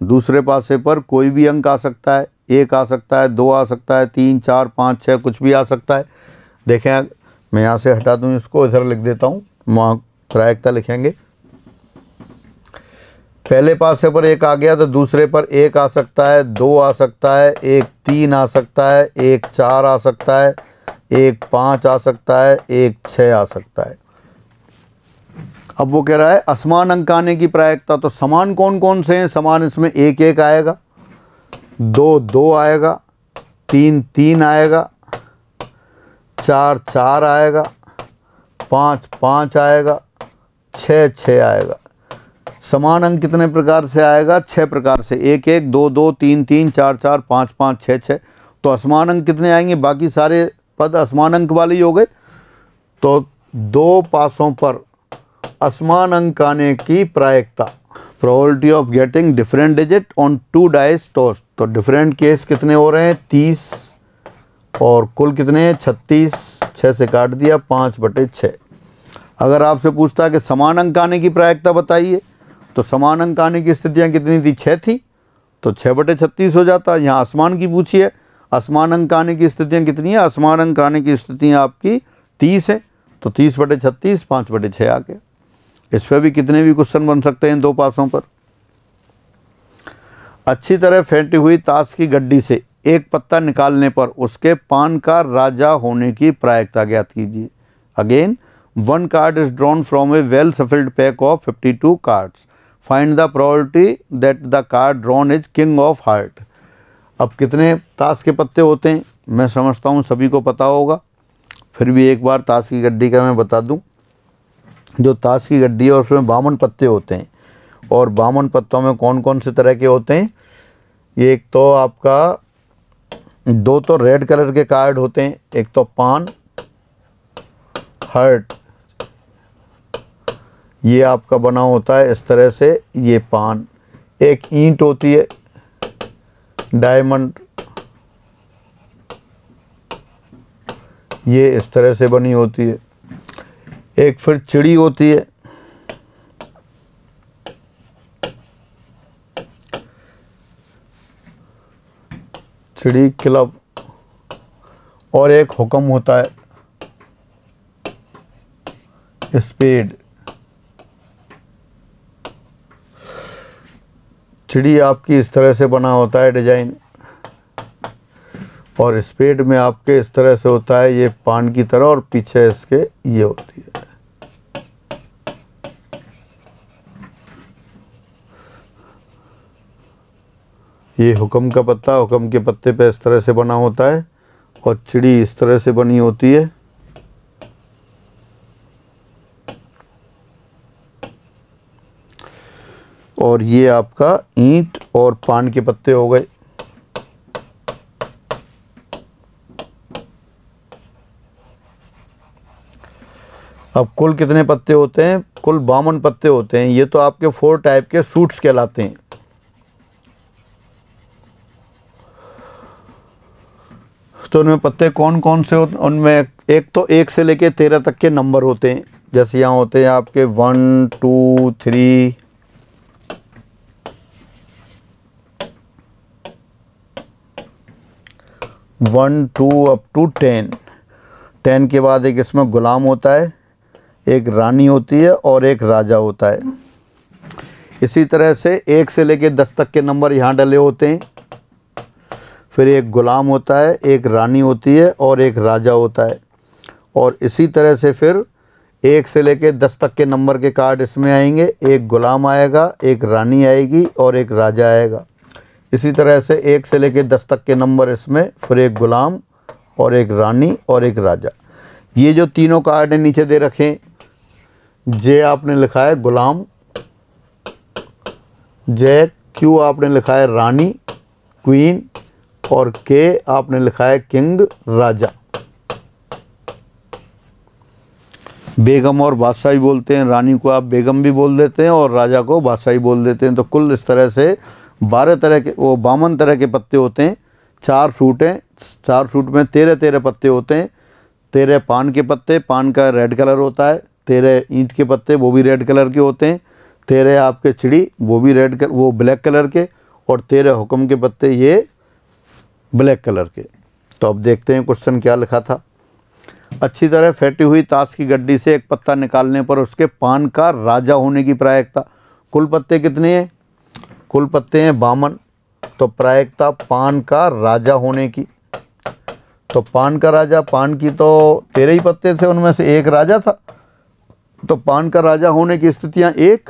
दूसरे पासे पर कोई भी अंक आ सकता है, 1 आ सकता है, 2 आ सकता है, 3 4 5 6 कुछ भी आ सकता है। देखें मैं यहाँ से हटा दूँ, इसको इधर लिख देता हूँ, वहाँ प्रायिकता लिखेंगे। पहले पासे पर 1 आ गया तो दूसरे पर 1 आ सकता है, 2 आ सकता है, 1 3 आ सकता है, 1 4 आ सकता है, 1 5 आ सकता है, 1 6 आ सकता है। अब वो कह रहा है असमान अंक आने की प्रायिकता, तो समान कौन कौन से हैं? समान इसमें 1 1 आएगा, 2 2 आएगा, 3 3 आएगा, 4 4 आएगा, 5 5 आएगा, 6 6 आएगा। समान अंक कितने प्रकार से आएगा? 6 प्रकार से, 1 1 2 2 3 3 4 4 5 5 6 6। तो असमान अंक कितने आएंगे? बाकी सारे पद असमान अंक वाले ही हो गए। तो 2 पासों पर असमान अंक आने की प्रायिकता, probability of getting different digit on 2 dice toss. तो डिफरेंट केस कितने हो रहे हैं? 30 और कुल कितने हैं? 36। 6 से काट दिया, 5/6। अगर आपसे पूछता है कि समान अंक आने की प्रायिकता बताइए, तो समान अंक आने की स्थितियाँ कितनी थी? 6 थी, तो 6/36 हो जाता। यहाँ असमान की पूछी है, असमान अंक आने की स्थितियाँ कितनी है? असमान अंक आने की स्थितियाँ आपकी 30 है, तो 30/36 5/6 आ गया। इस पर भी कितने भी क्वेश्चन बन सकते हैं 2 पासों पर। अच्छी तरह फेंटी हुई ताश की गड्डी से एक पत्ता निकालने पर उसके पान का राजा होने की प्रायिकता ज्ञात कीजिए। Again 1 card is drawn from a well shuffled pack of 52 cards. Find the probability that the card drawn is king of heart. अब कितने ताश के पत्ते होते हैं? मैं समझता हूँ सभी को पता होगा, फिर भी एक बार ताश की गड्डी का मैं बता दूँ। जो ताश की गड्डी है उसमें 52 पत्ते होते हैं, और 52 पत्तों में कौन कौन से तरह के होते हैं? ये एक तो आपका 2 तो रेड कलर के कार्ड होते हैं, एक तो पान, हार्ट, ये आपका बना होता है इस तरह से, ये पान। एक ईंट होती है, डायमंड, ये इस तरह से बनी होती है। एक फिर चिड़ी होती है, चिड़ी क्लब, और एक हुक्म होता है, स्पेड। चिड़ी आपकी इस तरह से बना होता है डिजाइन, और स्पेड में आपके इस तरह से होता है, ये पान की तरह, और पीछे इसके ये होती है। ये हुक्म का पत्ता, हुक्म के पत्ते पे इस तरह से बना होता है, और चिड़ी इस तरह से बनी होती है। और ये आपका ईंट और पान के पत्ते हो गए। अब कुल कितने पत्ते होते हैं? कुल 52 पत्ते होते हैं। ये तो आपके 4 टाइप के सूट्स कहलाते हैं। तो उनमें पत्ते कौन कौन से होते हैं? उनमें एक तो 1 से लेके 13 तक के नंबर होते हैं। जैसे यहाँ होते हैं आपके 1 2 3 1 2 अप टू 10 के बाद एक इसमें गुलाम होता है, एक रानी होती है और एक राजा होता है। इसी तरह से 1 से लेकर 10 तक के नंबर यहाँ डले होते हैं। फिर एक गुलाम होता है, एक रानी होती है और एक राजा होता है। और इसी तरह से फिर 1 से लेकर 10 तक के नंबर के कार्ड इसमें आएंगे। एक गुलाम आएगा, एक रानी आएगी और एक राजा आएगा। इसी तरह से 1 से लेकर 10 तक के नंबर इसमें, फिर एक गुलाम और एक रानी और एक राजा। ये जो तीनों कार्ड नीचे दे रखे हैं, जे आपने लिखा है गुलाम, जे क्यू आपने लिखा है रानी क्वीन और के आपने लिखा है किंग राजा। बेगम और बादशाही बोलते हैं, रानी को आप बेगम भी बोल देते हैं और राजा को बादशाही बोल देते हैं। तो कुल इस तरह से 52 तरह के पत्ते होते हैं। 4 फ्रूट हैं, 4 फ्रूट में 13 पत्ते होते हैं। 13 पान के पत्ते, पान का रेड कलर होता है। 13 ईंट के पत्ते, वो भी रेड कलर के होते हैं। 13 आपके चिड़ी, वो भी वो ब्लैक कलर के। और 13 हुक्म के पत्ते, ये ब्लैक कलर के। तो अब देखते हैं क्वेश्चन क्या लिखा था। अच्छी तरह फेंटी हुई ताश की गड्डी से एक पत्ता निकालने पर उसके पान का राजा होने की प्रायिकता। कुल पत्ते कितने हैं? कुल पत्ते हैं 52। तो प्रायिकता पान का राजा होने की। तो पान का राजा, पान की तो 13 ही पत्ते थे, उनमें से एक राजा था। तो पान का राजा होने की स्थितियां 1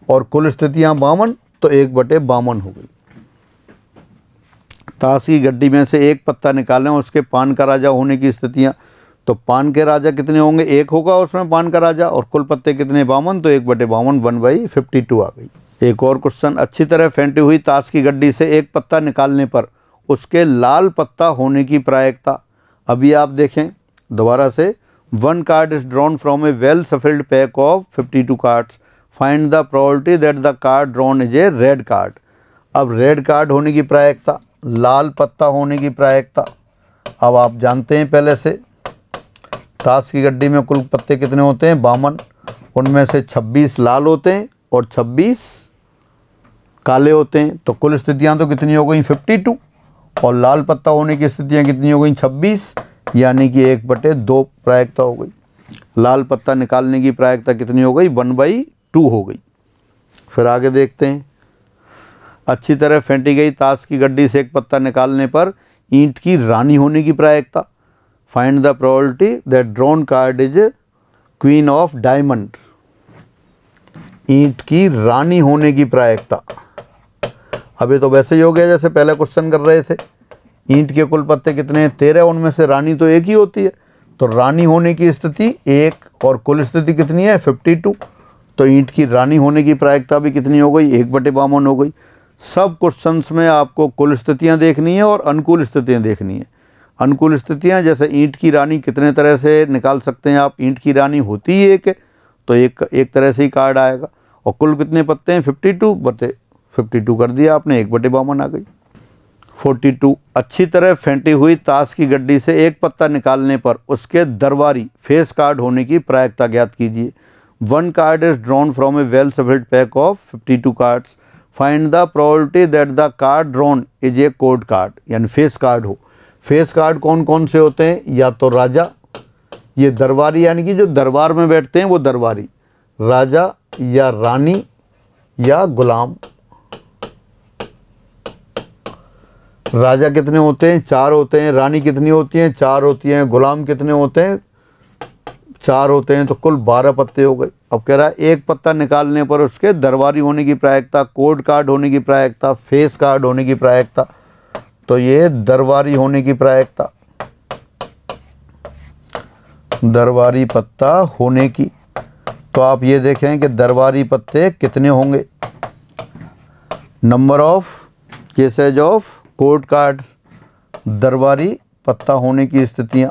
और कुल स्थितियां 52, तो 1/52 हो गई। ताश की गड्डी में से एक पत्ता निकालें, उसके पान का राजा होने की स्थितियां। तो पान के राजा कितने होंगे? 1 होगा उसमें पान का राजा, और कुल पत्ते कितने? 52, तो 1/52 1/52 आ गई। एक और क्वेश्चन। अच्छी तरह फेंटी हुई ताश की गड्डी से एक पत्ता निकालने पर उसके लाल पत्ता होने की प्रायिकता। अभी आप देखें दोबारा से, 1 card is drawn from a well shuffled pack of 52 cards, find the probability that the card drawn is a red card. अब रेड कार्ड होने की प्रायिकता, लाल पत्ता होने की प्रायिकता। अब आप जानते हैं पहले से, ताश की गड्डी में कुल पत्ते कितने होते हैं? 52। उनमें से 26 लाल होते हैं और 26 काले होते हैं। तो कुल स्थितियां तो कितनी हो गई? 52। और लाल पत्ता होने की स्थितियां कितनी हो गई? 26, यानी कि 1/2 प्रायिकता हो गई। लाल पत्ता निकालने की प्रायिकता कितनी हो गई? 1/2 हो गई। फिर आगे देखते हैं। अच्छी तरह फेंटी गई ताश की गड्डी से एक पत्ता निकालने पर ईंट की रानी होने की प्रायिकता। Find the probability that drawn card is queen of diamond. ईंट की रानी होने की प्रायिकता। अभी तो वैसे ही हो गया जैसे पहले क्वेश्चन कर रहे थे। ईंट के कुल पत्ते कितने हैं? 13, उनमें से रानी तो 1 ही होती है। तो रानी होने की स्थिति 1 और कुल स्थिति कितनी है? 52। तो ईंट की रानी होने की प्रायिकता भी कितनी हो गई? 1/52 हो गई। सब क्वेश्चंस में आपको कुल स्थितियां देखनी है और अनुकूल स्थितियां देखनी है। अनुकूल स्थितियां जैसे ईंट की रानी कितने तरह से निकाल सकते हैं आप? ईंट की रानी होती ही 1 है, तो एक तरह से ही कार्ड आएगा। और कुल कितने पत्ते हैं? 52 कर दिया आपने, 1/52 आ गई। 42। अच्छी तरह फेंटी हुई ताश की गड्डी से एक पत्ता निकालने पर उसके दरबारी फेस कार्ड होने की प्रायिकता ज्ञात कीजिए। 1 card is drawn from a well shuffled pack of 52 cards, find the probability that the card drawn is a court card, यानी फेस कार्ड हो। फेस कार्ड कौन कौन से होते हैं? या तो राजा, ये दरबारी यानी कि जो दरबार में बैठते हैं वो दरबारी, राजा या रानी या गुलाम। राजा कितने होते हैं? 4 होते हैं। रानी कितनी होती हैं? 4 होती हैं। गुलाम कितने होते हैं? 4 होते हैं। तो कुल 12 पत्ते हो गए। अब कह रहा है एक पत्ता निकालने पर उसके दरबारी होने की प्रायिकता, कोड कार्ड होने की प्रायिकता, फेस कार्ड होने की प्रायिकता। तो ये दरबारी होने की प्रायिकता, दरबारी पत्ता होने की। तो आप ये देखें कि दरबारी पत्ते कितने होंगे? Number of cases of code card, दरबारी पत्ता होने की स्थितियां,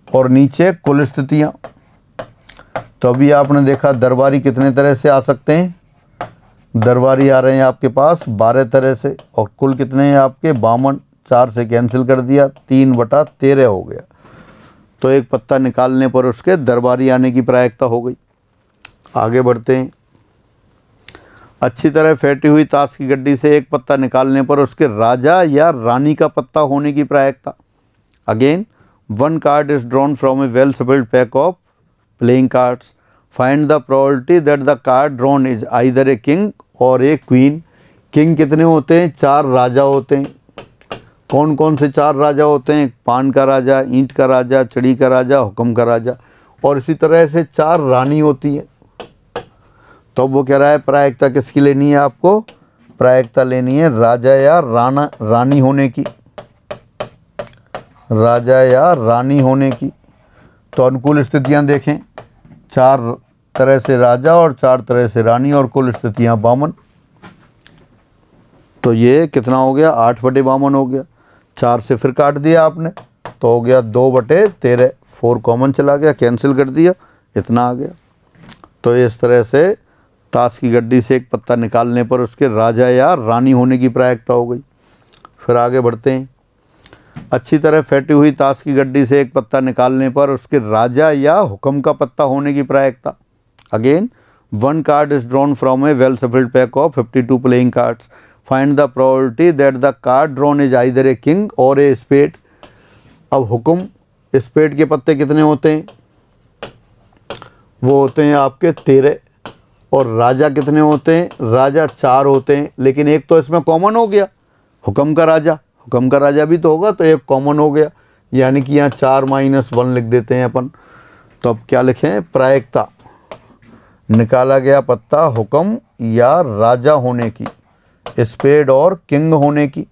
और नीचे कुल स्थितियां। तो अभी आपने देखा दरबारी कितने तरह से आ सकते हैं? दरबारी आ रहे हैं आपके पास 12 तरह से, और कुल कितने हैं आपके? 52। 4 से कैंसिल कर दिया, 3/13 हो गया। तो एक पत्ता निकालने पर उसके दरबारी आने की प्रायिकता हो गई। आगे बढ़ते हैं। अच्छी तरह फेंटी हुई ताश की गड्डी से एक पत्ता निकालने पर उसके राजा या रानी का पत्ता होने की प्रायिकता। Again, one card is drawn from a well shuffled pack of playing cards. Find the probability that the card drawn is either a king और ए क्वीन। किंग कितने होते हैं? 4 राजा होते हैं। कौन कौन से 4 राजा होते हैं? पान का राजा, ईंट का राजा, चिड़ी का राजा, हुक्म का राजा, और इसी तरह से 4 रानी होती है। तो वो कह रहा है प्रायिकता किसकी लेनी है आपको? प्रायिकता लेनी है राजा या रानी होने की। राजा या रानी होने की। तो अनुकूल स्थितियां देखें, 4 तरह से राजा और 4 तरह से रानी, और कुल स्थितियां 52। तो ये कितना हो गया? 8/52 हो गया। 4 से फिर काट दिया आपने तो हो गया 2/13। 4 कॉमन चला गया, कैंसिल कर दिया, इतना आ गया। तो इस तरह से ताश की गड्डी से एक पत्ता निकालने पर उसके राजा या रानी होने की प्रायिकता हो गई। फिर आगे बढ़ते हैं। अच्छी तरह फेंटी हुई ताश की गड्डी से एक पत्ता निकालने पर उसके राजा या हुक्म का पत्ता होने की प्रायिकता। Again, one card is drawn from a well shuffled pack of 52 playing cards. Find the probability that the card drawn is either a king और ए स्पेड। अब हुक्म, स्पेड के पत्ते कितने होते हैं? वो होते हैं आपके 13। और राजा कितने होते हैं? राजा 4 होते हैं, लेकिन एक तो इसमें कॉमन हो गया, हुक्म का राजा। हुक्म का राजा भी तो होगा, तो एक कॉमन हो गया, यानी कि यहाँ 4 - 1 लिख देते हैं अपन। तो अब क्या लिखें? प्रायिकता निकाला गया पत्ता हुक्म या राजा होने की, स्पेड और किंग होने की।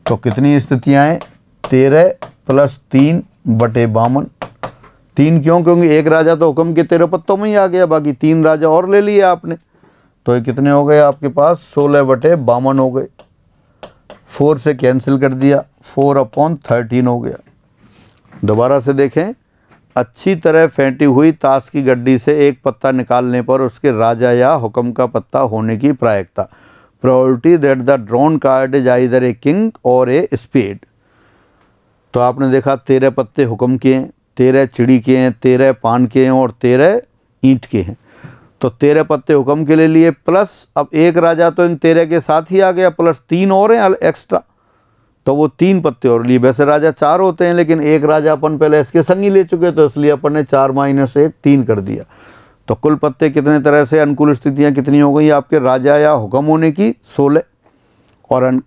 तो कितनी स्थितियाँ हैं? 13 + 3/52। 3 क्यों? क्योंकि एक राजा तो हुक्म के 13 पत्तों में ही आ गया, बाकी 3 राजा और ले लिए आपने। तो ये कितने हो गए आपके पास? 16/52 हो गए। 4 से कैंसिल कर दिया, 4/13 हो गया। दोबारा से देखें। अच्छी तरह फेंटी हुई ताश की गड्डी से एक पत्ता निकालने पर उसके राजा या हुक्म का पत्ता होने की प्रायिकता। Probability that the drawn card is either a king और ए स्पेड। तो आपने देखा 13 पत्ते हुक्म के हैं, 13 चिड़ी के हैं, 13 पान के हैं और 13 ईंट के हैं। तो 13 पत्ते हुक्म के ले लिए, प्लस अब एक राजा तो इन 13 के साथ ही आ गया, प्लस 3 और हैं एक्स्ट्रा, तो वो 3 पत्ते और लिए। वैसे राजा 4 होते हैं, लेकिन एक राजा अपन पहले इसके संग ही ले चुके, तो इसलिए अपन ने 4 - 1 3 कर दिया। तो कुल पत्ते कितने तरह से, अनुकूल स्थितियाँ कितनी हो गई आपके? राजा या हुक्म होने की 16, और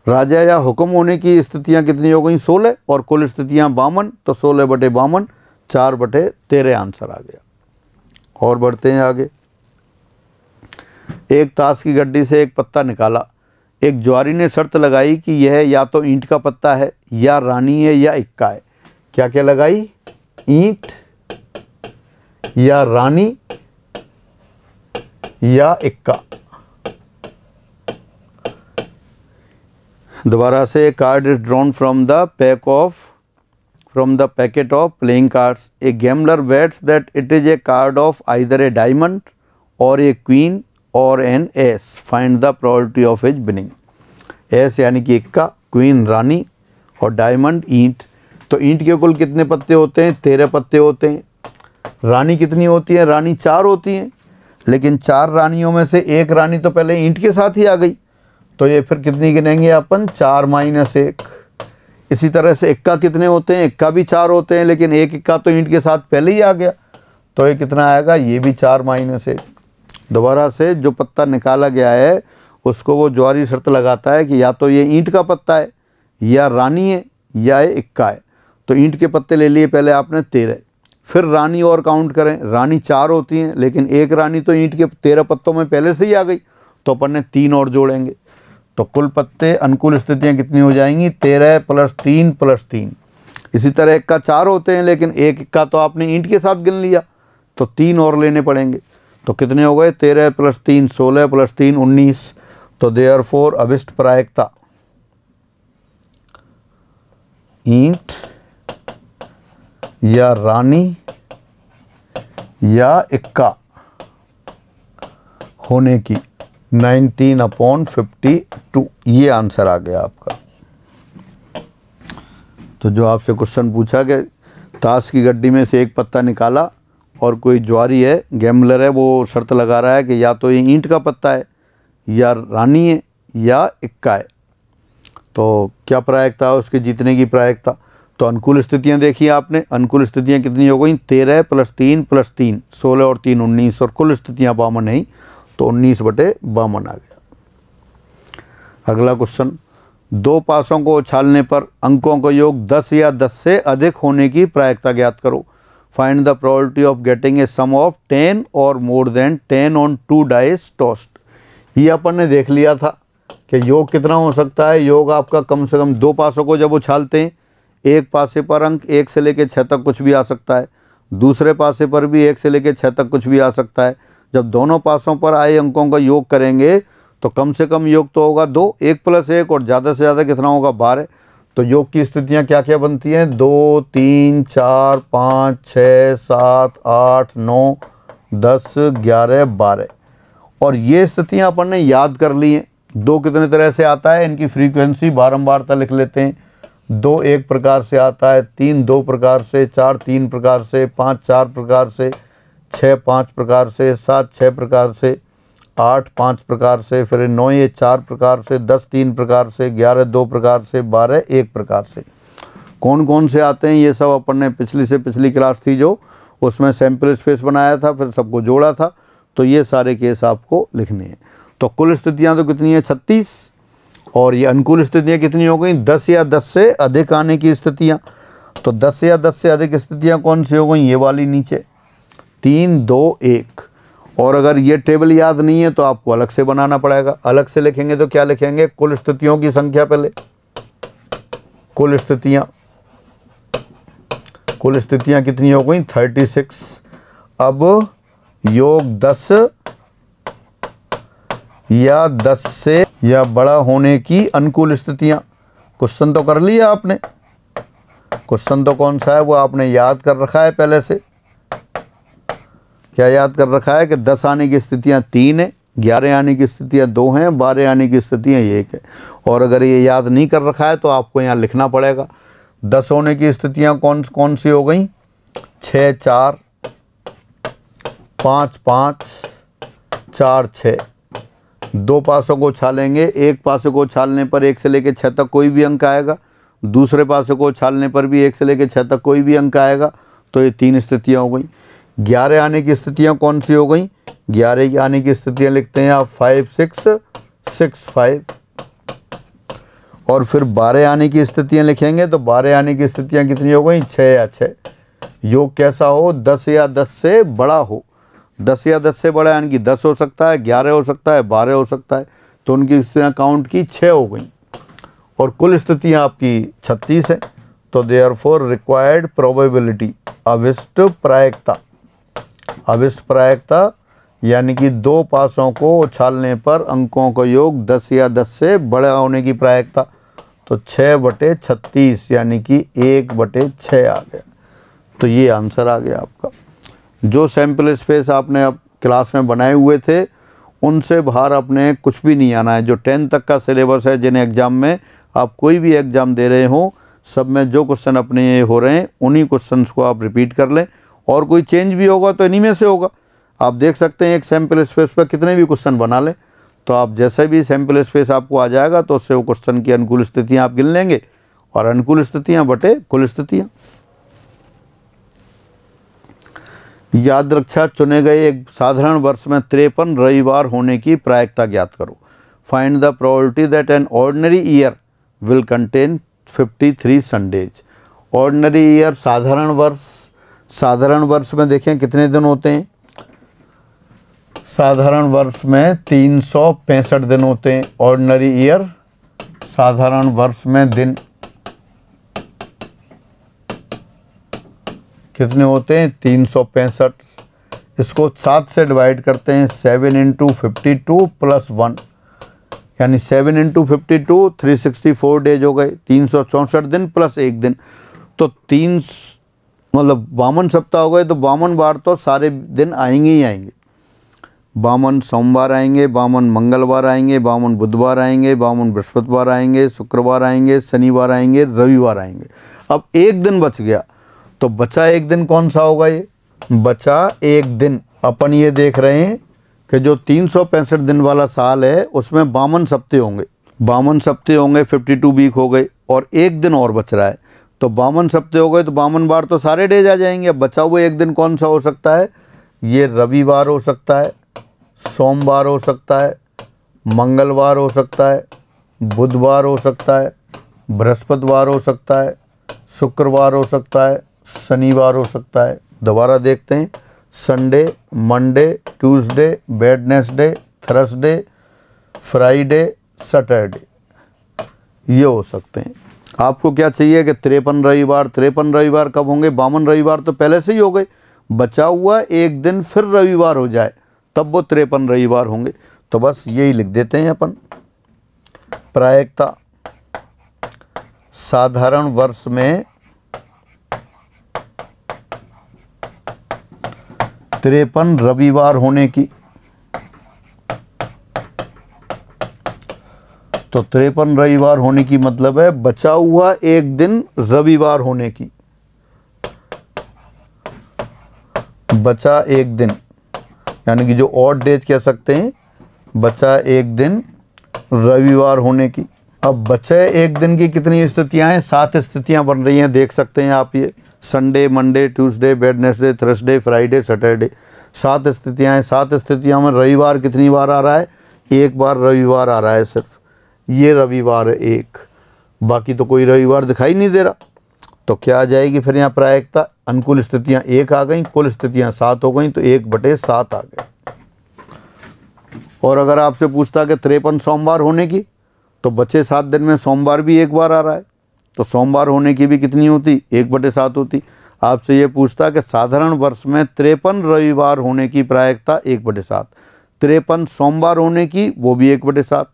राजा या हुक्म होने की स्थितियाँ कितनी हो गई? 16, और कुल स्थितियाँ 52। तो 16/52, 4/13 आंसर आ गया। और बढ़ते हैं आगे। एक ताश की गड्डी से एक पत्ता निकाला। एक ज्वारी ने शर्त लगाई कि यह या तो ईंट का पत्ता है, या रानी है, या इक्का है। क्या क्या लगाई? ईंट या रानी या इक्का। दोबारा से, card is drawn from the packet of playing cards. A gambler bets that it is a card of either a diamond or a queen or an ace. Find the probability of his winning. Ace यानी कि इक्का, queen रानी, और diamond ईंट। तो ईंट के कुल कितने पत्ते होते हैं? 13 पत्ते होते हैं। रानी कितनी होती है? रानी 4 होती हैं, लेकिन 4 रानियों में से एक रानी तो पहले ईंट के साथ ही आ गई, तो ये फिर कितनी गिनेंगे अपन? 4 - 1। इसी तरह से इक्का कितने होते हैं? इक्का भी 4 होते हैं, लेकिन एक इक्का तो ईंट के साथ पहले ही आ गया, तो ये कितना आएगा? ये भी 4 - 1। दोबारा से, जो पत्ता निकाला गया है उसको वो ज्वारी शर्त लगाता है कि या तो ये ईंट का पत्ता है, या रानी है, या ये इक्का है। तो ईंट के पत्ते ले लिए पहले आपने 13, फिर रानी और काउंट करें। रानी 4 होती हैं, लेकिन एक रानी तो ईंट के 13 पत्तों में पहले से ही आ गई, तो अपन ने 3 और जोड़ेंगे। तो कुल पत्ते, अनुकूल स्थितियाँ कितनी हो जाएंगी? 13 + 3 + 3। इसी तरह इक्का 4 होते हैं, लेकिन एक इक्का तो आपने ईंट के साथ गिन लिया, तो 3 और लेने पड़ेंगे। तो कितने हो गए? 13 + 3 16 + 3 19। तो देयरफॉर अभिष्ट प्रायिकता ईंट या रानी या इक्का होने की 19/52। ये आंसर आ गया आपका। तो जो आपसे क्वेश्चन पूछा कि ताश की गड्डी में से एक पत्ता निकाला और कोई ज्वारी है, गैम्बलर है, वो शर्त लगा रहा है कि या तो ये ईंट का पत्ता है या रानी है या इक्का है, तो क्या प्रायिकता है उसके जीतने की प्रायिकता। तो अनुकूल स्थितियां देखी आपने, अनुकूल स्थितियां कितनी हो गई, 13 + 3 + 3 16 और 3 19, और कुल स्थितियां 52 नहीं, तो 19/52 आ गया। अगला क्वेश्चन, दो पासों को उछालने पर अंकों का योग 10 या 10 से अधिक होने की प्रायिकता ज्ञात करो। Find the probability of getting a sum of 10 or more than 10 on 2 dice tossed. ये अपन ने देख लिया था कि योग कितना हो सकता है। योग आपका कम से कम 2 पासों को जब उछालते हैं, एक पासे पर अंक 1 से लेकर 6 तक कुछ भी आ सकता है, दूसरे पासे पर भी 1 से लेकर 6 तक कुछ भी आ सकता है। जब दोनों पासों पर आए अंकों का योग करेंगे तो कम से कम योग तो होगा 2, 1 + 1, और ज़्यादा से ज़्यादा कितना होगा, 12। तो योग की स्थितियाँ क्या क्या बनती हैं, 2 3 4 5 6 7 8 9 10 11 12, और ये स्थितियाँ अपन ने याद कर ली हैं। 2 कितने तरह से आता है, इनकी फ्रीक्वेंसी बारंबारता लिख लेते हैं। 2 एक प्रकार से आता है, 3 2 प्रकार से, 4 3 प्रकार से, 5 4 प्रकार से, 6 5 प्रकार से, 7 6 प्रकार से, 8 5 प्रकार से, फिर 9 ये 4 प्रकार से, 10 3 प्रकार से, 11 2 प्रकार से, 12 1 प्रकार से। कौन कौन से आते हैं ये सब अपन ने पिछली से पिछली क्लास थी जो, उसमें सैम्पल स्पेस बनाया था, फिर सबको जोड़ा था। तो ये सारे केस आपको लिखने हैं। तो कुल स्थितियाँ तो कितनी है, 36, और ये अनुकूल स्थितियाँ कितनी हो गई, 10 या 10 से अधिक आने की स्थितियाँ। तो 10 या 10 से अधिक स्थितियाँ कौन सी हो गई, ये वाली नीचे 3 2 1। और अगर ये टेबल याद नहीं है तो आपको अलग से बनाना पड़ेगा। अलग से लिखेंगे तो क्या लिखेंगे, कुल स्थितियों की संख्या पहले, कुल स्थितियाँ कितनी हो गई, 36। अब योग 10 या 10 से या बड़ा होने की अनुकूल स्थितियाँ। क्वेश्चन तो कर लिया आपने, क्वेश्चन तो कौन सा है वो आपने याद कर रखा है पहले से। क्या याद कर रखा है कि 10 आने की स्थितियाँ 3 है, 11 आने की स्थितियाँ 2 हैं, 12 आने की स्थितियाँ 1 है। और अगर ये याद नहीं कर रखा है तो आपको यहाँ लिखना पड़ेगा। 10 होने की स्थितियाँ कौन कौन सी हो गई, 6 4 5 5 4 6। 2 पासों को उछालेंगे, एक पासे को उछालने पर 1 से लेकर 6 तक कोई भी अंक आएगा, दूसरे पासे को उछालने पर भी 1 से लेकर 6 तक कोई भी अंक आएगा। तो ये 3 स्थितियाँ हो गई। 11 आने की स्थितियाँ कौन सी हो गई, 11 की आने की स्थितियाँ लिखते हैं आप 5 6 6 5। और फिर 12 आने की स्थितियाँ लिखेंगे तो 12 आने की स्थितियाँ कितनी हो गई, 6 या 6। योग कैसा हो, 10 या 10 से बड़ा हो। 10 या 10 से बड़ा यानी कि 10 हो सकता है, 11 हो सकता है, 12 हो सकता है। तो उनकी स्थितियाँ काउंट की 6 हो गई, और कुल स्थितियाँ आपकी 36 है। तो देयरफॉर रिक्वायर्ड प्रोबेबिलिटी, अभिष्ट प्रायिकता, अभिष्ट प्रायिकता यानी कि 2 पासों को उछालने पर अंकों का योग 10 या 10 से बड़ा होने की प्रायिकता, तो 6/36 यानी कि 1/6 आ गया। तो ये आंसर आ गया आपका। जो सैम्पल स्पेस आपने अब क्लास में बनाए हुए थे उनसे बाहर अपने कुछ भी नहीं आना है। जो 10 तक का सिलेबस है, जिन्हें एग्ज़ाम में आप कोई भी एग्ज़ाम दे रहे हो, सब में जो क्वेश्चन अपने ये हो रहे हैं उन्हीं क्वेश्चंस को आप रिपीट कर लें, और कोई चेंज भी होगा तो इन्हीं में से होगा। आप देख सकते हैं एक सैम्पल स्पेस पर कितने भी क्वेश्चन बना लें, तो आप जैसे भी सैम्पल स्पेस आपको आ जाएगा तो उससे वो क्वेश्चन की अनुकूल स्थितियाँ आप गिन लेंगे, और अनुकूल स्थितियाँ बटे कुल स्थितियाँ। याद रक्षा चुने गए एक साधारण वर्ष में 53 रविवार होने की प्रायिकता ज्ञात करो। Find the probability that an ordinary year will contain 53 Sundays. Ordinary year साधारण वर्ष, साधारण वर्ष में देखें कितने दिन होते हैं, साधारण वर्ष में 365 दिन होते हैं। ऑर्डिनरी ईयर साधारण वर्ष में दिन कितने होते हैं, 365। इसको 7 से डिवाइड करते हैं, 7 × 52 + 1, यानी 7 × 52 364 डेज हो गए, 364 दिन प्लस 1 दिन, तो 3 मतलब 52 सप्ताह हो गए। तो 52 बार तो सारे दिन आएंगे ही आएंगे। 52 सोमवार आएंगे, 52 मंगलवार आएंगे, 52 बुधवार आएंगे, 52 बृहस्पतिवार आएंगे, शुक्रवार आएंगे, शनिवार आएंगे, रविवार आएंगे। अब एक दिन बच गया, तो बचा एक दिन कौन सा होगा? ये बचा एक दिन, अपन ये देख रहे हैं कि जो 365 दिन वाला साल है उसमें 52 हफ्ते होंगे, 52 हफ्ते होंगे, 52 वीक हो गए, और एक दिन और बच रहा है। तो 52 हफ्ते हो गए तो 52 बार तो सारे डेज आ जाएंगे। अब बचा हुआ एक दिन कौन सा हो सकता है? ये रविवार हो सकता है, सोमवार हो सकता है, मंगलवार हो सकता है, बुधवार हो सकता है, बृहस्पतिवार हो सकता है, शुक्रवार हो सकता है, शनिवार हो सकता है। दोबारा देखते हैं, Sunday, Monday, Tuesday, Wednesday, Thursday, Friday, Saturday, ये हो सकते हैं। आपको क्या चाहिए कि 53 रविवार, 53 रविवार कब होंगे? 52 रविवार तो पहले से ही हो गए, बचा हुआ एक दिन फिर रविवार हो जाए तब वो 53 रविवार होंगे। तो बस यही लिख देते हैं अपन। प्रायिकता साधारण वर्ष में 53 रविवार होने की, तो 53 रविवार होने की मतलब है बचा हुआ एक दिन रविवार होने की, बचा एक दिन, यानी कि जो ऑड डेज कह सकते हैं, बचा एक दिन रविवार होने की। अब बचे एक दिन की कितनी स्थितियां हैं? 7 स्थितियां बन रही हैं, देख सकते हैं आप। ये Sunday, Monday, Tuesday, Wednesday, Thursday, Friday, Saturday, 7 स्थितियां हैं। 7 स्थितियों में रविवार कितनी बार आ रहा है? एक बार रविवार आ रहा है सिर्फ, ये रविवार है एक, बाकी तो कोई रविवार दिखाई नहीं दे रहा। तो क्या आ जाएगी फिर यहाँ प्रायिकता? अनुकूल स्थितियां 1 आ गई, कुल स्थितियां 7 हो गई, तो 1/7 आ गए। और अगर आपसे पूछता कि 53 सोमवार होने की, तो बचे 7 दिन में सोमवार भी एक बार आ रहा है, तो सोमवार होने की भी कितनी होती? 1/7 होती। आपसे ये पूछता कि साधारण वर्ष में 53 रविवार होने की प्रायिकता 1/7, 53 सोमवार होने की वो भी 1/7,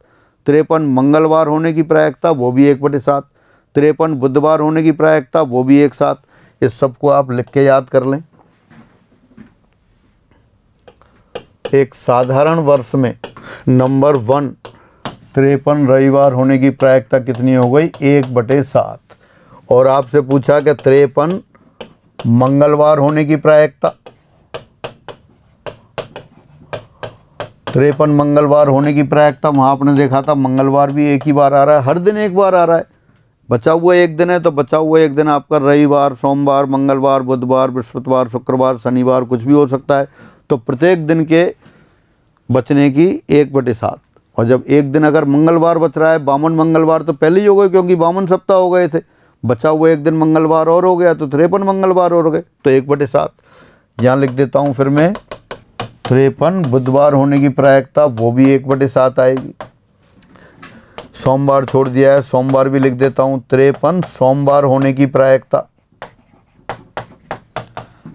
53 मंगलवार होने की प्रायिकता वो भी 1/7, 53 बुधवार होने की प्रायिकता वो भी एक साथ। इस सबको आप लिख के याद कर लें। एक साधारण वर्ष में नंबर 1 53 रविवार होने की प्रायिकता कितनी हो गई? 1/7। और आपसे पूछा कि 53 मंगलवार होने की प्रायिकता, 53 मंगलवार होने की प्रायिकता, वहाँ आपने देखा था मंगलवार भी एक ही बार आ रहा है, हर दिन एक बार आ रहा है। बचा हुआ एक दिन है, तो बचा हुआ एक दिन आपका रविवार, सोमवार, मंगलवार, बुधवार, बृहस्पतिवार, शुक्रवार, शनिवार, कुछ भी हो सकता है। तो प्रत्येक दिन के बचने की 1/7। और जब एक दिन अगर मंगलवार बच रहा है, 52 मंगलवार तो पहले ही हो गए, क्योंकि 52 सप्ताह हो गए थे। बचा हुआ एक दिन मंगलवार और हो गया, तो 53 मंगलवार और हो गए, तो 1/7। यहाँ लिख देता हूँ फिर मैं, 53 बुधवार होने की प्रायिकता वो भी 1/7 आएगी। सोमवार छोड़ दिया है, सोमवार भी लिख देता हूँ, 53 सोमवार होने की प्रायिकता।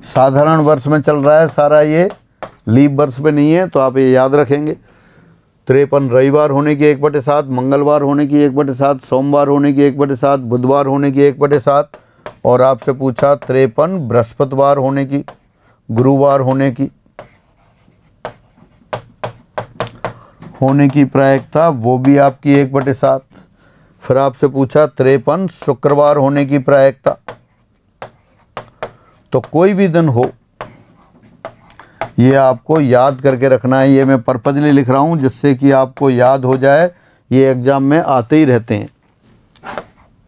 साधारण वर्ष में चल रहा है सारा, ये लीप वर्ष में नहीं है, तो आप ये याद रखेंगे। 53 रविवार होने की 1/7, मंगलवार होने की 1/7, सोमवार होने की 1/7, बुधवार होने की 1/7, और आपसे पूछा 53 बृहस्पतिवार होने की, गुरुवार होने की प्रायिकता वो भी आपकी 1/7। फिर आपसे पूछा 53 शुक्रवार होने की प्रायिकता। तो कोई भी दिन हो, ये आपको याद करके रखना है। ये मैं पर्पजली लिख रहा हूँ जिससे कि आपको याद हो जाए, ये एग्जाम में आते ही रहते हैं।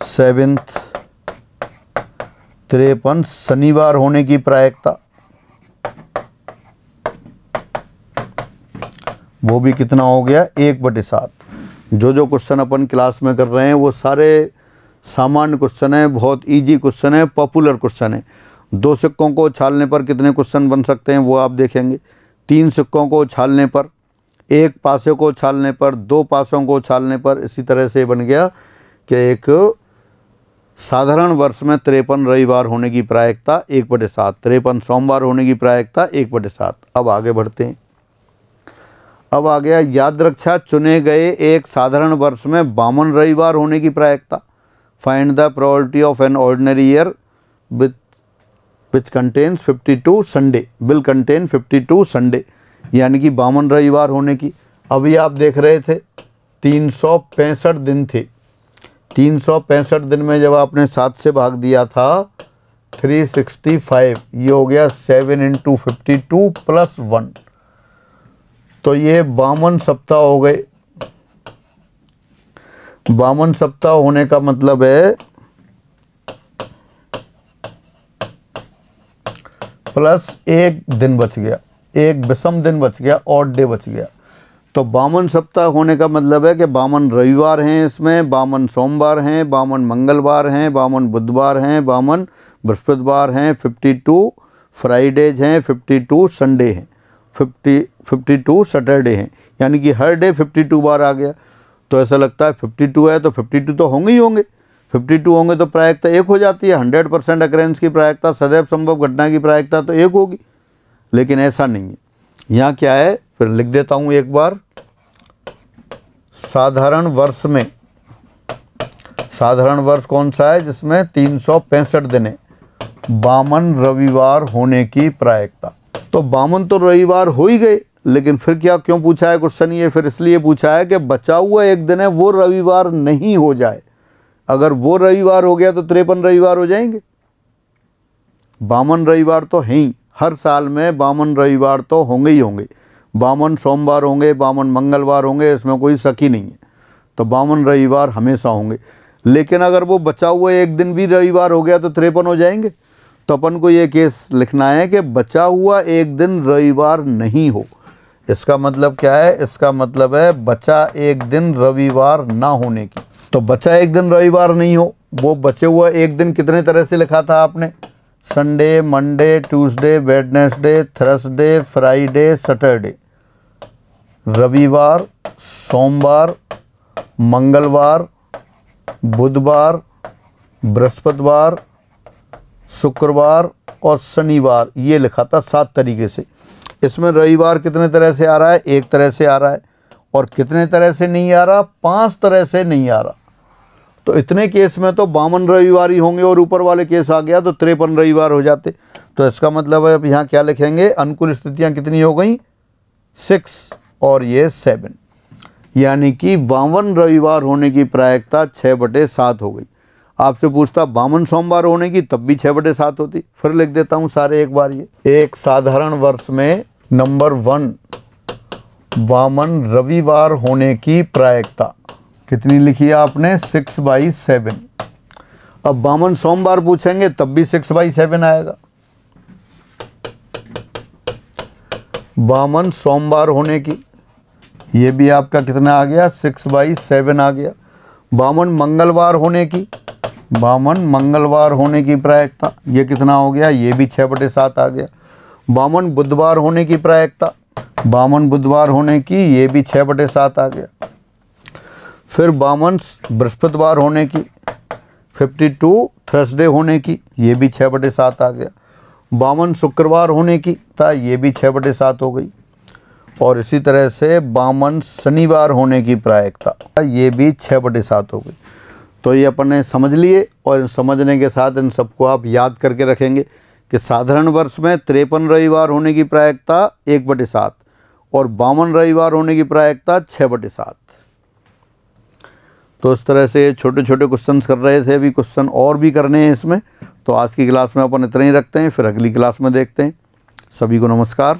7 53 शनिवार होने की प्रायिकता, वो भी कितना हो गया? 1/7। जो क्वेश्चन अपन क्लास में कर रहे हैं वो सारे सामान्य क्वेश्चन है, बहुत इजी क्वेश्चन है, पॉपुलर क्वेश्चन है। 2 सिक्कों को उछालने पर कितने क्वेश्चन बन सकते हैं वो आप देखेंगे। 3 सिक्कों को उछालने पर, 1 पासे को उछालने पर, 2 पासों को उछालने पर, इसी तरह से बन गया कि एक साधारण वर्ष में 53 रविवार होने की प्रायिकता 1/7, 53 सोमवार होने की प्रायिकता 1/7। अब आगे बढ़ते हैं। अब आ गया याद रक्षा चुने गए एक साधारण वर्ष में 52 रविवार होने की प्रायिकता। Find the probability of an ordinary year which contains 52 Sunday, will contain 52 Sunday, यानी कि 52 रविवार होने की। अभी आप देख रहे थे 365 दिन थे, 365 दिन में जब आपने 7 से भाग दिया था 365, ये हो गया 7 × 52 + 1, तो ये 52 सप्ताह हो गए। 52 सप्ताह होने का मतलब है प्लस एक दिन बच गया, एक विषम दिन बच गया, ऑड डे बच गया। तो 52 सप्ताह होने का मतलब है कि 52 रविवार हैं, इसमें 52 सोमवार हैं, 52 मंगलवार हैं, 52 बुधवार हैं, 52 बृहस्पतिवार हैं, 52 फ्राइडेज हैं, 52 संडे हैं, 52 सैटरडे हैं, यानी कि हर डे 52 बार आ गया। तो ऐसा लगता है 52 है तो 52 तो होंगे ही होंगे, 52 होंगे तो प्रायिकता 1 हो जाती है। 100% अकरेंस की प्रायिकता, सदैव संभव घटना की प्रायिकता तो 1 होगी, लेकिन ऐसा नहीं है। यहाँ क्या है, फिर लिख देता हूँ एक बार। साधारण वर्ष में, साधारण वर्ष कौन सा है जिसमें 365 दिन है, 52 रविवार होने की प्रायिकता। तो 52 तो रविवार हो ही गए, लेकिन फिर क्या क्यों पूछा है क्वेश्चन ये, फिर इसलिए पूछा है कि बचा हुआ एक दिन है वो रविवार नहीं हो जाए। अगर वो रविवार हो गया तो 53 रविवार हो जाएंगे। 52 रविवार तो हैं ही, हर साल में 52 रविवार तो होंगे ही होंगे। 52 सोमवार होंगे, 52 मंगलवार होंगे, इसमें कोई शक ही नहीं है। तो 52 रविवार हमेशा होंगे। लेकिन अगर वो बचा हुआ एक दिन भी रविवार हो गया तो 53 हो जाएंगे। तो अपन को ये केस लिखना है कि बचा हुआ एक दिन रविवार नहीं हो। इसका मतलब क्या है, इसका मतलब है बचा एक दिन रविवार ना होने की। तो बचा एक दिन रविवार नहीं हो, वो बचे हुआ एक दिन कितने तरह से लिखा था आपने, Sunday, Monday, Tuesday, Wednesday, Thursday, Friday, Saturday. रविवार, सोमवार, मंगलवार, बुधवार, बृहस्पतिवार, शुक्रवार और शनिवार, ये लिखा था 7 तरीके से। इसमें रविवार कितने तरह से आ रहा है, एक तरह से आ रहा है। और कितने तरह से नहीं आ रहा, 5 तरह से नहीं आ रहा। तो इतने केस में तो 52 रविवार ही होंगे, और ऊपर वाले केस आ गया तो 53 रविवार हो जाते। तो इसका मतलब है अब यहाँ क्या लिखेंगे, अनुकूल स्थितियाँ कितनी हो गई, 6 और ये 7, यानी कि 52 रविवार होने की प्रायिकता 6/7 हो गई। आपसे पूछता 52 सोमवार होने की, तब भी 6/7 होती। फिर लिख देता हूँ सारे एक बार ये। एक साधारण वर्ष में नंबर 1 52 रविवार होने की प्रायिकता कितनी लिखी है आपने, 6/7। अब 52 सोमवार पूछेंगे तब भी 6/7 आएगा। 52 सोमवार होने की, ये भी आपका कितना आ गया, 6/7 आ गया। 52 मंगलवार होने की, 52 मंगलवार होने की प्रायिकता, ये कितना हो गया, ये भी 6/7 आ गया। 52 बुधवार होने की प्रायिकता, 52 बुधवार होने की, ये भी 6/7 आ गया। फिर 52 बृहस्पतिवार होने की, 52 थर्सडे होने की, ये भी 6/7 आ गया। 52 शुक्रवार होने की था, ये भी 6/7 हो गई। और इसी तरह से 52 शनिवार होने की प्रायिकता, ये भी 6/7 हो गई। तो ये अपन ने समझ लिए, और समझने के साथ इन सबको आप याद करके रखेंगे कि साधारण वर्ष में 53 रविवार होने की प्रायिकता 1/7 और 52 रविवार होने की प्रायिकता 6/7। तो इस तरह से छोटे छोटे क्वेश्चंस कर रहे थे, अभी क्वेश्चन और भी करने हैं इसमें। तो आज की क्लास में अपन इतना ही रखते हैं, फिर अगली क्लास में देखते हैं। सभी को नमस्कार।